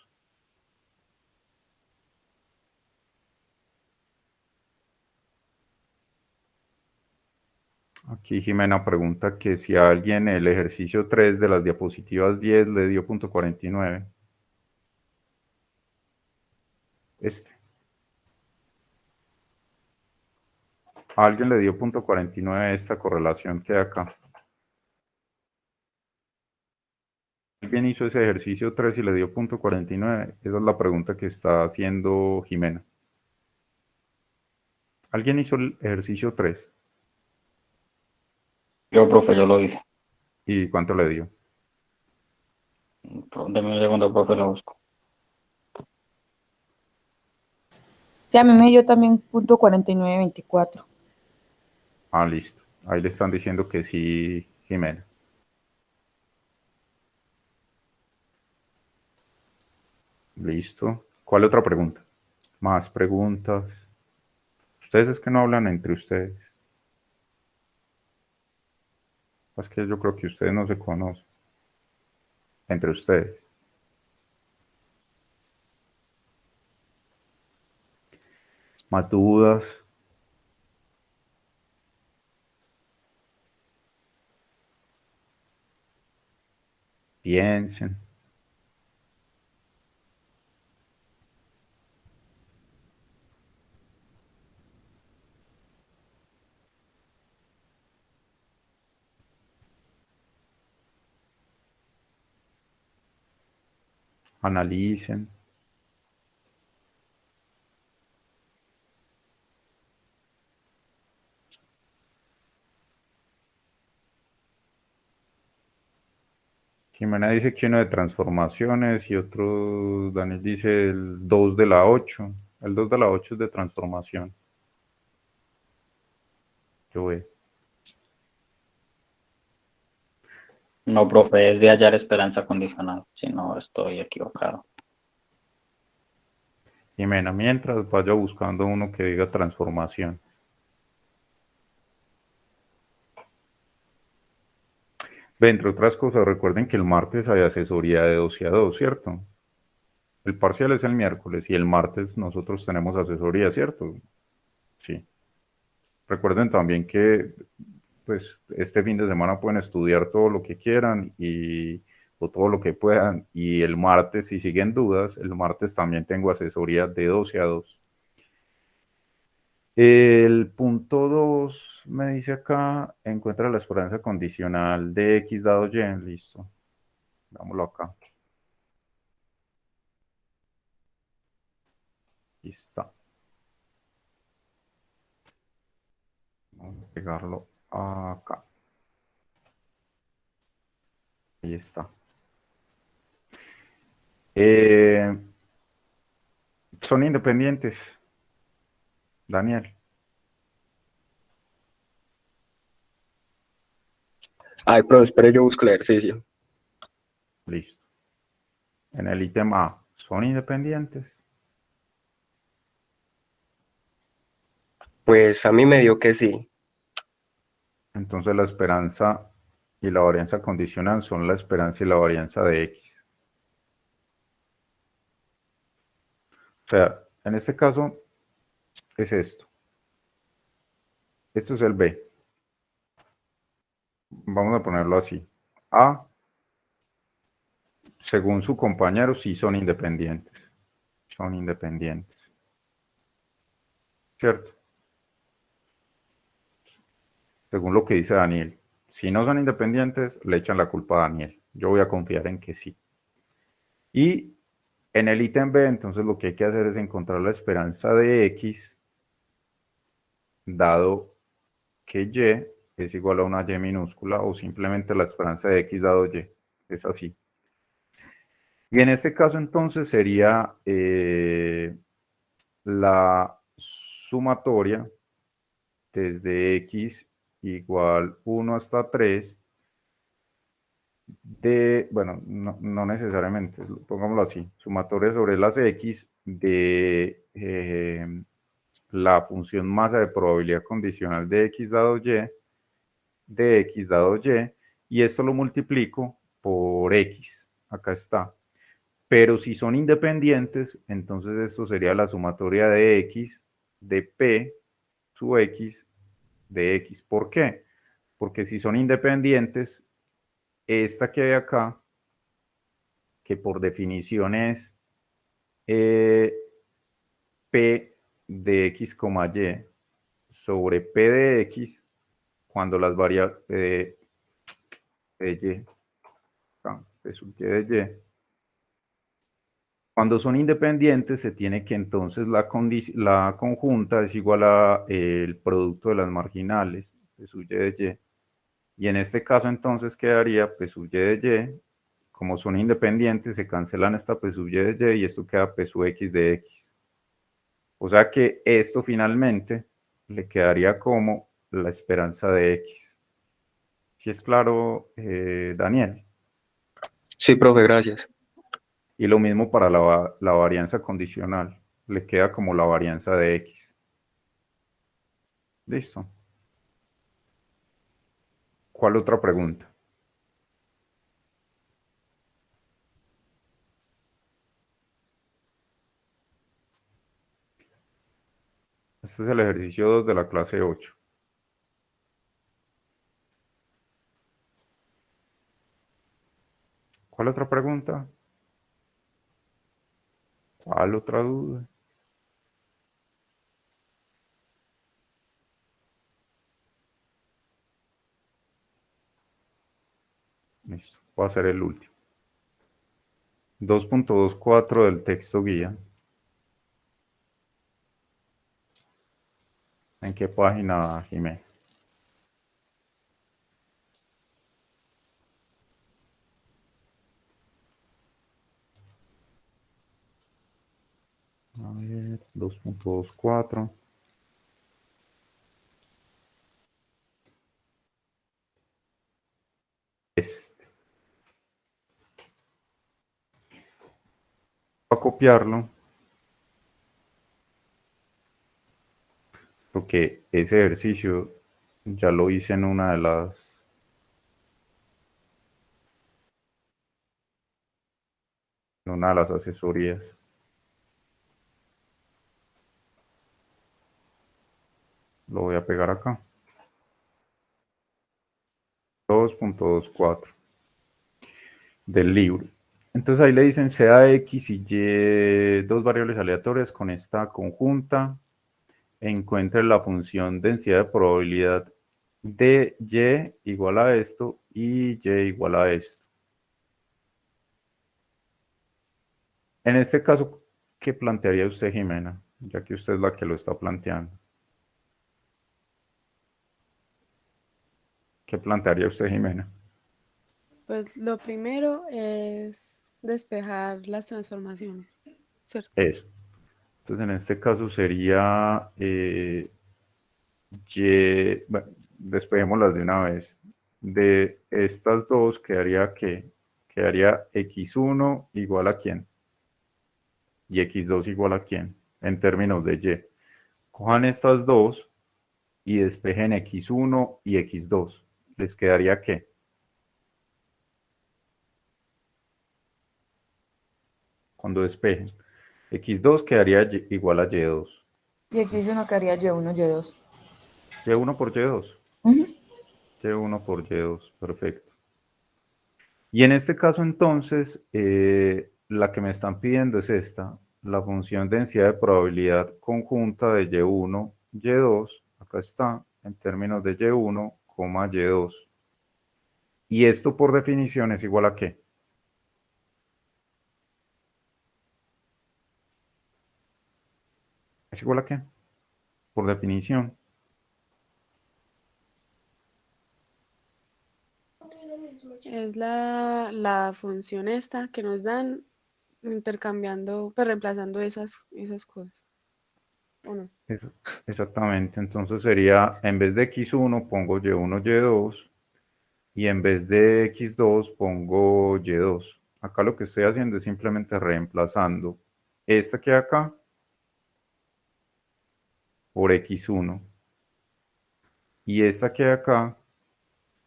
[SPEAKER 1] Aquí Jimena pregunta que si a alguien el ejercicio 3 de las diapositivas 10 le dio punto 49. A alguien le dio punto 49 esta correlación que hay acá. ¿Alguien hizo ese ejercicio 3 y le dio punto 49? Esa es la pregunta que está haciendo Jimena. ¿Alguien hizo el ejercicio 3?
[SPEAKER 3] Yo, profe, yo lo hice.
[SPEAKER 1] ¿Y cuánto le dio?
[SPEAKER 3] Deme un segundo, profe, lo busco.
[SPEAKER 4] Sí, a mí me dio también punto 49.24.
[SPEAKER 1] Ah, listo. Ahí le están diciendo que sí, Jimena. Listo. ¿Cuál otra pregunta? Más preguntas. Ustedes es que no hablan entre ustedes. Es que yo creo que ustedes no se conocen. Entre ustedes. Más dudas. Piensen. Analicen. Jimena dice que uno de transformaciones y otro, Daniel dice el 2 de la 8. El 2 de la 8 es de transformación. Yo veo.
[SPEAKER 3] No, profe, es de hallar esperanza condicional, si no estoy equivocado.
[SPEAKER 1] Jimena, mientras vaya buscando uno que diga transformación. Entre otras cosas, recuerden que el martes hay asesoría de 12 a 2, ¿cierto? El parcial es el miércoles y el martes nosotros tenemos asesoría, ¿cierto? Sí. Recuerden también que pues este fin de semana pueden estudiar todo lo que quieran o todo lo que puedan. Y el martes, si siguen dudas, el martes también tengo asesoría de 12 a 2. El punto 2 me dice acá, encuentra la esperanza condicional de x dado y, listo. Dámoslo acá. Aquí está. Vamos a pegarlo acá. Ahí está. Son independientes, Daniel.
[SPEAKER 7] Ay, profe, espere, yo busco el ejercicio.
[SPEAKER 1] Listo. En el ítem A, ¿son independientes?
[SPEAKER 7] Pues a mí me dio que sí.
[SPEAKER 1] Entonces la esperanza y la varianza condicional son la esperanza y la varianza de X. O sea, en este caso es esto. Esto es el B. Vamos a ponerlo así. A, según su compañero, sí son independientes. Son independientes. ¿Cierto? Según lo que dice Daniel. Si no son independientes, le echan la culpa a Daniel. Yo voy a confiar en que sí. Y en el ítem B, entonces lo que hay que hacer es encontrar la esperanza de X, dado que Y es igual a una Y minúscula, o simplemente la esperanza de X dado Y. Es así. Y en este caso entonces sería la sumatoria desde X igual 1 hasta 3 de, bueno, no necesariamente, pongámoslo así, sumatoria sobre las X de la función masa de probabilidad condicional de X dado Y, de X dado y esto lo multiplico por X, acá está. Pero si son independientes, entonces esto sería la sumatoria de X de P sub X de X. ¿Por qué? Porque si son independientes, esta que hay acá, que por definición es P de X, Y sobre P de X, cuando las variables de Y, P sub Y de Y, cuando son independientes, se tiene que entonces la conjunta es igual a el producto de las marginales, P sub Y de Y. Y en este caso entonces quedaría P sub Y de Y. Como son independientes, se cancelan esta P sub Y de Y y esto queda P sub X de X. O sea que esto finalmente le quedaría como la esperanza de X. ¿Sí es claro, Daniel?
[SPEAKER 7] Sí, profe, gracias.
[SPEAKER 1] Y lo mismo para la varianza condicional. Le queda como la varianza de X. Listo. ¿Cuál otra pregunta? Este es el ejercicio 2 de la clase 8. ¿Cuál otra pregunta? ¿Cuál otra duda? Listo. Voy a hacer el último. 2.24 del texto guía. ¿En qué página, Jiménez? A ver, 2.24. Voy a copiarlo. Porque ese ejercicio ya lo hice en una de las asesorías. Lo voy a pegar acá. 2.24 del libro. Entonces ahí le dicen sea X y Y dos variables aleatorias con esta conjunta. Encuentre la función densidad de probabilidad de Y igual a esto y Y igual a esto. En este caso, ¿qué plantearía usted, Jimena? Ya que usted es la que lo está planteando. ¿Qué plantearía usted, Jimena?
[SPEAKER 5] Pues lo primero es despejar las transformaciones, ¿cierto?
[SPEAKER 1] Eso. Entonces, en este caso sería y, bueno, despejémoslas de una vez. De estas dos quedaría ¿qué? Quedaría x1 igual a quién y x2 igual a quién en términos de y. Cojan estas dos y despejen x1 y x2. ¿Les quedaría qué? Cuando despejen. x2 quedaría igual a y2.
[SPEAKER 4] Y aquí yo no quedaría Y1, Y2.
[SPEAKER 1] y1 por y2.
[SPEAKER 4] Ujú.
[SPEAKER 1] y1 por y2. Perfecto. Y en este caso entonces, la que me están pidiendo es esta, la función densidad de probabilidad conjunta de y1, y2, acá está, en términos de y1, y2. Y esto por definición es igual a ¿qué? ¿Es igual a qué? Por definición.
[SPEAKER 5] Es la función esta que nos dan intercambiando, pues reemplazando esas cosas. ¿O no?
[SPEAKER 1] Exactamente, entonces sería, en vez de x1 pongo y1, y2, y en vez de x2 pongo y2. Acá lo que estoy haciendo es simplemente reemplazando esta que hay acá por x1 y esta que hay acá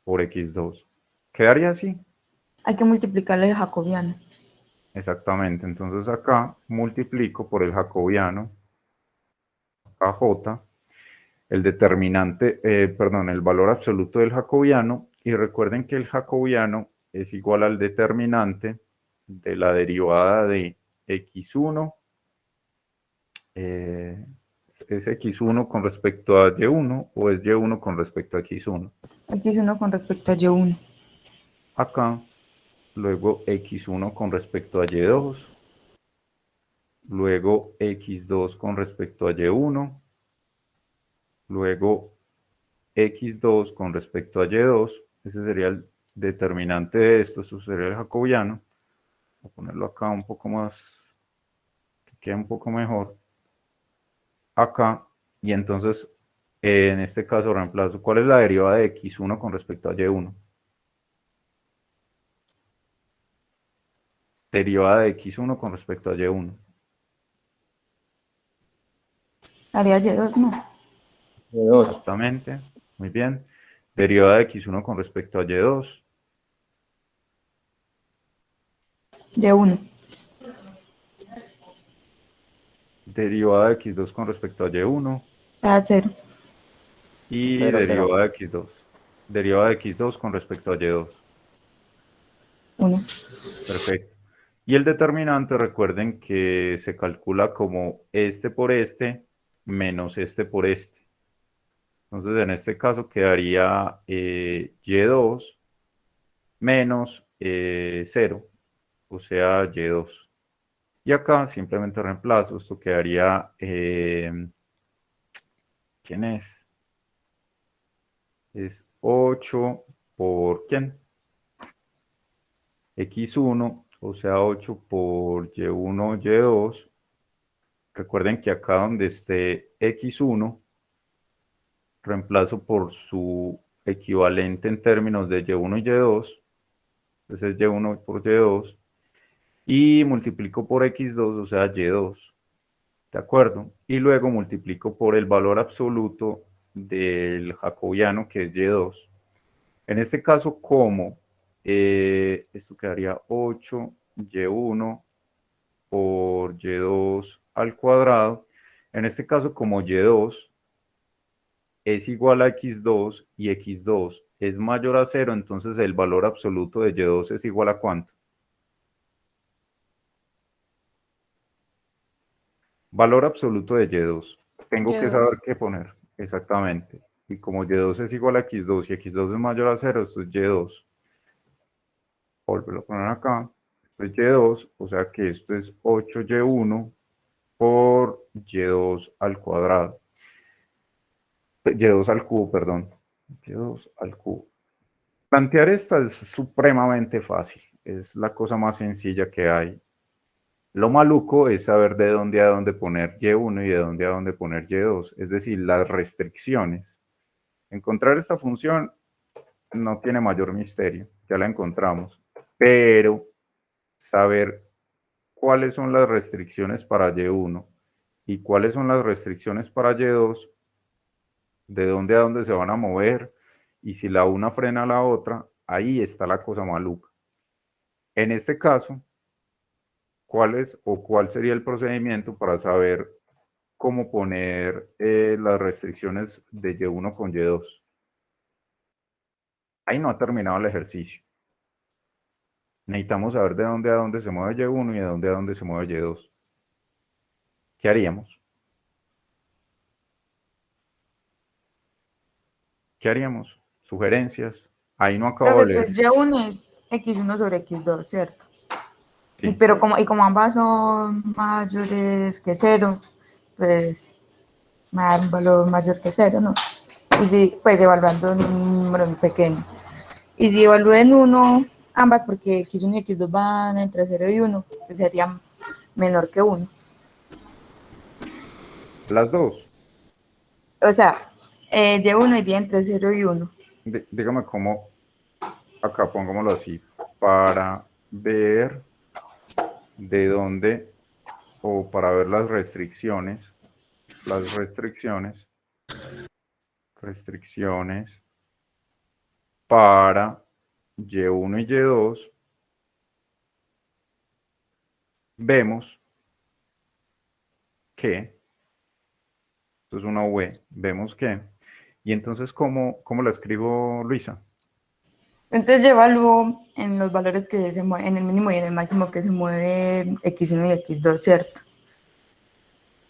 [SPEAKER 1] por x2. ¿Quedaría así?
[SPEAKER 4] Hay que multiplicarle el jacobiano.
[SPEAKER 1] Exactamente, entonces acá multiplico por el jacobiano, AJ, el determinante, perdón, el valor absoluto del jacobiano, y recuerden que el jacobiano es igual al determinante de la derivada de x1, ¿es x1 con respecto a y1 o es y1 con respecto a x1?
[SPEAKER 4] Aquí es uno con respecto a Y1.
[SPEAKER 1] Acá, luego x1 con respecto a y2, luego x2 con respecto a y1, luego x2 con respecto a y2, ese sería el determinante de esto sería el jacobiano. Voy a ponerlo acá un poco más, que quede un poco mejor. Acá, y entonces, en este caso reemplazo, ¿cuál es la derivada de x1 con respecto a y1? Derivada de x1 con respecto a y1.
[SPEAKER 4] Haría Y2, no.
[SPEAKER 3] Y2.
[SPEAKER 1] Exactamente, muy bien. Derivada de x1 con respecto a y2.
[SPEAKER 4] Y1.
[SPEAKER 1] Derivada de x2 con respecto a y1.
[SPEAKER 4] Da 0.
[SPEAKER 1] Y
[SPEAKER 2] 0, 0.
[SPEAKER 1] derivada de x2. Derivada de x2 con respecto a y2.
[SPEAKER 4] 1.
[SPEAKER 1] Perfecto. Y el determinante, recuerden que se calcula como este por este menos este por este. Entonces, en este caso quedaría y2 menos 0, o sea, y2. Y acá simplemente reemplazo, esto quedaría, ¿quién es? Es 8 por ¿quién? x1, o sea, 8 por y1, y2. Recuerden que acá donde esté x1, reemplazo por su equivalente en términos de y1 y y2, entonces es y1 por y2, y multiplico por x2, o sea, y2, ¿de acuerdo? Y luego multiplico por el valor absoluto del jacobiano, que es y2. En este caso, como esto quedaría 8 y1 por y2 al cuadrado. En este caso, como y2 es igual a x2 y x2 es mayor a 0, entonces el valor absoluto de y2 es igual a ¿cuánto? Valor absoluto de y2. Tengo que saber
[SPEAKER 5] Y2.
[SPEAKER 1] qué poner, exactamente. Y como y2 es igual a x2 y x2 es mayor a 0, esto es y2. Volverlo a poner acá. es Y2, o sea que esto es 8Y1 por Y2 al cuadrado. Y2 al cubo, perdón. Y2 al cubo. Plantear esta es supremamente fácil. Es la cosa más sencilla que hay. Lo maluco es saber de dónde a dónde poner Y1 y de dónde a dónde poner Y2, es decir, las restricciones. Encontrar esta función no tiene mayor misterio, ya la encontramos, pero saber cuáles son las restricciones para Y1 y cuáles son las restricciones para Y2, de dónde a dónde se van a mover y si la una frena a la otra, ahí está la cosa maluca. En este caso, ¿cuál es o cuál sería el procedimiento para saber cómo poner las restricciones de Y1 con Y2? Ahí no ha terminado el ejercicio. Necesitamos saber de dónde a dónde se mueve Y1 y de dónde a dónde se mueve Y2. ¿Qué haríamos? ¿Qué haríamos? Sugerencias. Ahí no acabo de
[SPEAKER 4] Profe,
[SPEAKER 1] leer.
[SPEAKER 4] pues Y1 es X1 sobre X2, ¿cierto?
[SPEAKER 1] Sí.
[SPEAKER 4] Pero como ambas son mayores que cero, pues me da un valor mayor que cero, ¿no? Y si, pues evaluando un número muy pequeño. Y si evalúen uno, ambas, porque X1 y X2 van entre 0 y 1, pues sería menor que 1.
[SPEAKER 1] Las dos.
[SPEAKER 4] O sea, Y1 iría entre 0 y 1.
[SPEAKER 1] Dígame cómo, acá pongámoslo así, para ver de dónde, o para ver las restricciones para Y1 y Y2, vemos que, esto es una V, vemos que, y entonces, ¿cómo la escribo, Luisa?
[SPEAKER 4] Entonces yo evalúo en los valores que se mueven, en el mínimo y en el máximo que se mueve X1 y X2, ¿cierto?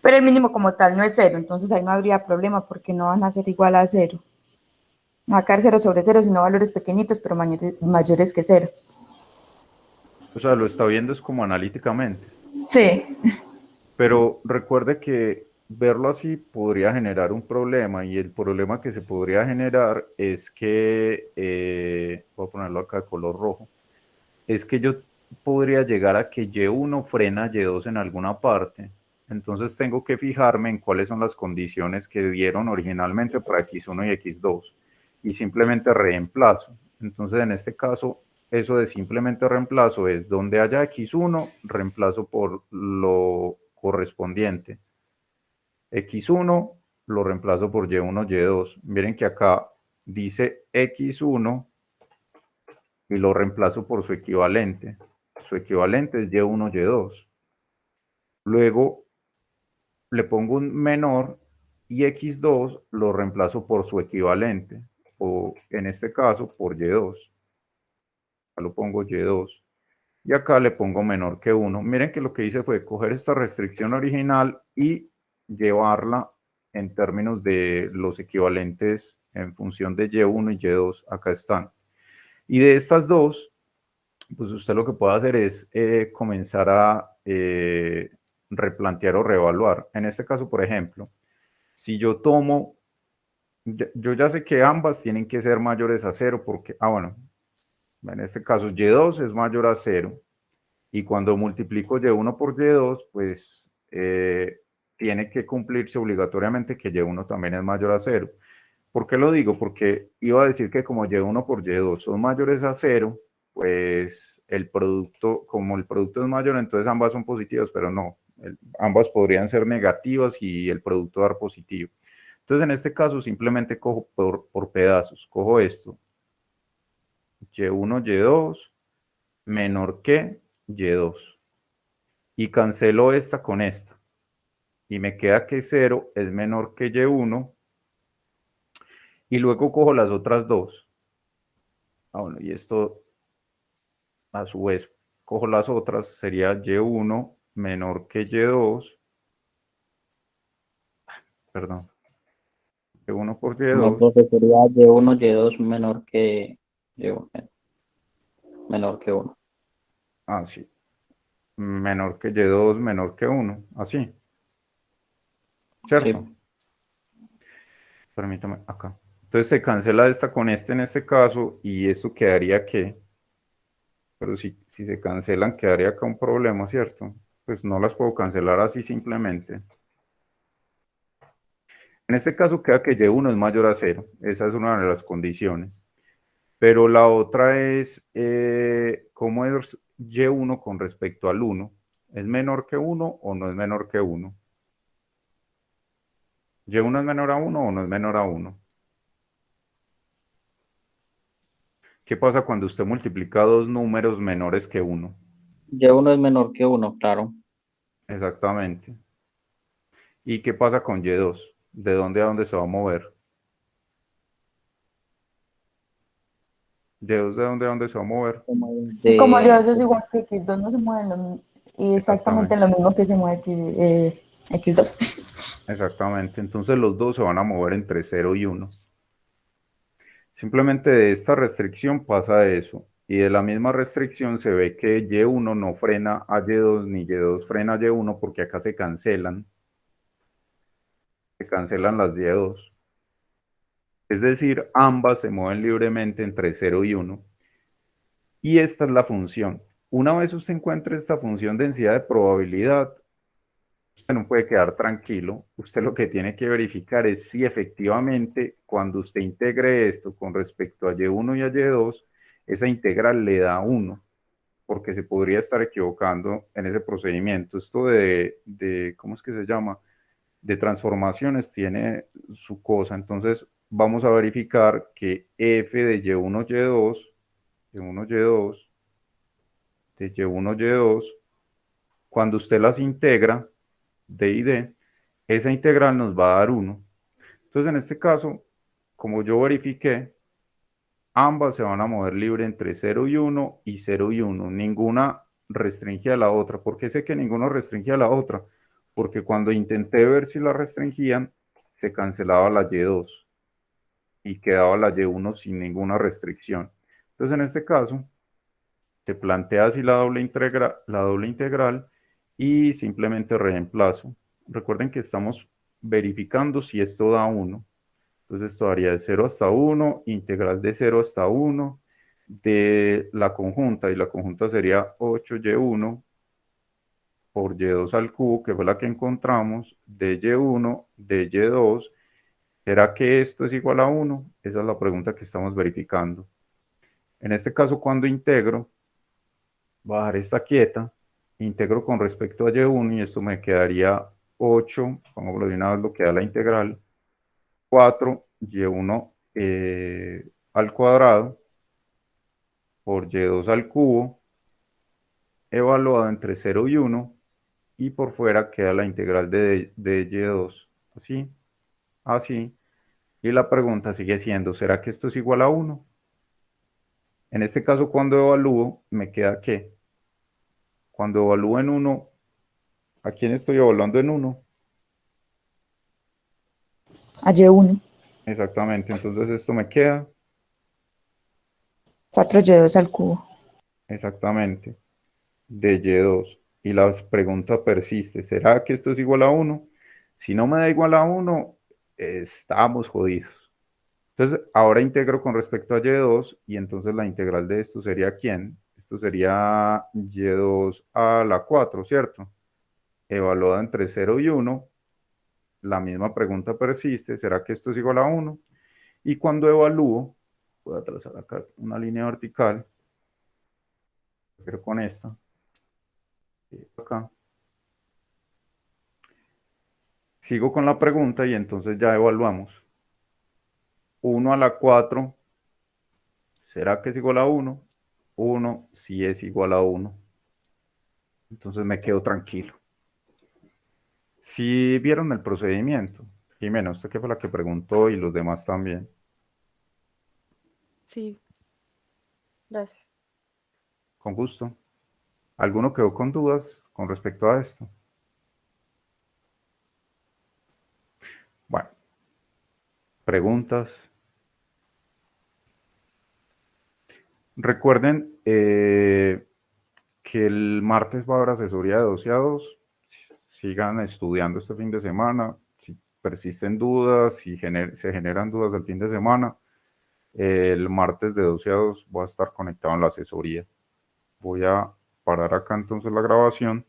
[SPEAKER 4] Pero el mínimo como tal no es 0, entonces ahí no habría problema porque no van a ser igual a 0. No va a caer 0 sobre 0, sino valores pequeñitos, pero mayores que 0.
[SPEAKER 1] O sea, lo está viendo es como analíticamente.
[SPEAKER 4] Sí,
[SPEAKER 1] Pero recuerde que verlo así podría generar un problema y el problema que se podría generar es que, voy a ponerlo acá de color rojo, es que yo podría llegar a que Y1 frena a Y2 en alguna parte. Entonces tengo que fijarme en cuáles son las condiciones que dieron originalmente para X1 y X2 y simplemente reemplazo. Entonces en este caso, eso de simplemente reemplazo es donde haya X1, reemplazo por lo correspondiente. X1 lo reemplazo por Y1, Y2. Miren que acá dice X1 y lo reemplazo por su equivalente. Su equivalente es Y1, Y2. Luego le pongo un menor y X2 lo reemplazo por su equivalente, o en este caso por Y2. Acá lo pongo Y2. Y acá le pongo menor que 1. Miren que lo que hice fue coger esta restricción original y llevarla en términos de los equivalentes en función de Y1 y Y2. Acá están. Y de estas dos, pues usted lo que puede hacer es comenzar a replantear o reevaluar. En este caso, por ejemplo, si yo tomo, yo ya sé que ambas tienen que ser mayores a 0 porque, bueno, en este caso Y2 es mayor a 0 y cuando multiplico Y1 por Y2, pues tiene que cumplirse obligatoriamente que Y1 también es mayor a 0. ¿Por qué lo digo? Porque iba a decir que como Y1 por Y2 son mayores a 0, pues el producto, como el producto es mayor, entonces ambas son positivas, pero no, ambas podrían ser negativas y el producto dar positivo. Entonces en este caso simplemente cojo por pedazos, cojo esto, Y1, Y2, menor que Y2, y cancelo esta con esta, y me queda que 0 es menor que Y1, y luego cojo las otras dos. Bueno, y esto a su vez cojo las otras, sería Y1 menor que Y2, perdón, Y1 por
[SPEAKER 3] No,
[SPEAKER 1] Y2,
[SPEAKER 3] profe, sería Y1, Y2 menor que Y1, menor que 1.
[SPEAKER 1] sí, menor que Y2 menor que 1, así, ¿cierto? Permítame, acá. Entonces se cancela esta con este en este caso, y esto quedaría que, pero si se cancelan quedaría acá un problema, ¿cierto? Pues no las puedo cancelar así simplemente. En este caso queda que Y1 es mayor a 0, esa es una de las condiciones. Pero la otra es, ¿cómo es Y1 con respecto al 1? ¿Es menor que 1 o no es menor que 1? ¿Y1 es menor a 1 o no es menor a 1? ¿Qué pasa cuando usted multiplica dos números menores que 1?
[SPEAKER 3] Y1 es menor que 1, claro.
[SPEAKER 1] Exactamente. ¿Y qué pasa con Y2? ¿De dónde a dónde se va a mover? ¿Y2 de dónde a dónde se va a mover?
[SPEAKER 3] Como
[SPEAKER 4] Y como
[SPEAKER 3] de,
[SPEAKER 4] Y2 es igual que X2, no se mueven y exactamente
[SPEAKER 1] Exactamente.
[SPEAKER 4] lo mismo que se mueve X2.
[SPEAKER 1] Exactamente. Entonces los dos se van a mover entre 0 y 1. Simplemente de esta restricción pasa eso. Y de la misma restricción se ve que Y1 no frena a Y2 ni Y2 frena a Y1 porque acá se cancelan. Se cancelan las Y2. Es decir, ambas se mueven libremente entre 0 y 1. Y esta es la función. Una vez usted encuentre esta función densidad de probabilidad, usted no puede quedar tranquilo. Usted lo que tiene que verificar es si efectivamente cuando usted integre esto con respecto a Y1 y a Y2, esa integral le da 1, porque se podría estar equivocando en ese procedimiento. Esto ¿cómo es que se llama? De transformaciones tiene su cosa. Entonces vamos a verificar que f de Y1, Y2, Y1, Y2, de Y1, Y2, cuando usted las integra, D y D, esa integral nos va a dar 1. Entonces, en este caso, como yo verifiqué, ambas se van a mover libre entre 0 y 1 y 0 y 1. Ninguna restringe a la otra. ¿Por qué sé que ninguno restringe a la otra? Porque cuando intenté ver si la restringían, se cancelaba la Y2 y quedaba la Y1 sin ninguna restricción. Entonces, en este caso, te plantea así la doble integral y simplemente reemplazo. Recuerden que estamos verificando si esto da 1. Entonces esto daría de 0 hasta 1, integral de 0 hasta 1 de la conjunta, y la conjunta sería 8y1 por y2 al cubo, que fue la que encontramos, de y1, de y2. ¿Será que esto es igual a 1? Esa es la pregunta que estamos verificando. En este caso, cuando integro, voy a dejar esta quieta, integro con respecto a y1 y esto me quedaría 8, pongámoslo de una vez lo que da la integral, 4y1 al cuadrado por y2 al cubo, evaluado entre 0 y 1, y por fuera queda la integral de y2, así, así, y la pregunta sigue siendo, ¿será que esto es igual a 1? En este caso, cuando evalúo, me queda que, cuando evalúo en 1, ¿a quién estoy evaluando en 1?
[SPEAKER 4] A Y1,
[SPEAKER 1] Exactamente, entonces esto me queda
[SPEAKER 4] 4Y2 al cubo.
[SPEAKER 1] exactamente de y2. Y la pregunta persiste, ¿será que esto es igual a 1? Si no me da igual a 1, estamos jodidos. Entonces, ahora integro con respecto a y2, y entonces la integral de esto sería ¿quién? Esto sería y2 a la 4, ¿cierto? Evaluada entre 0 y 1, la misma pregunta persiste, ¿será que esto es igual a 1? Y cuando evalúo, voy a trazar acá una línea vertical, pero con esta, acá, sigo con la pregunta y entonces ya evaluamos. 1 a la 4, ¿será que es igual a 1? 1 sí es igual a 1. Entonces me quedo tranquilo. Si vieron el procedimiento, Jimena, usted que fue la que preguntó y los demás también.
[SPEAKER 5] Sí, gracias.
[SPEAKER 1] Con gusto. ¿Alguno quedó con dudas con respecto a esto? Bueno, preguntas. Recuerden que el martes va a haber asesoría de doceados. Sigan estudiando este fin de semana. Si persisten dudas, si se generan dudas el fin de semana, el martes de doceados voy a estar conectado en la asesoría. Voy a parar acá entonces la grabación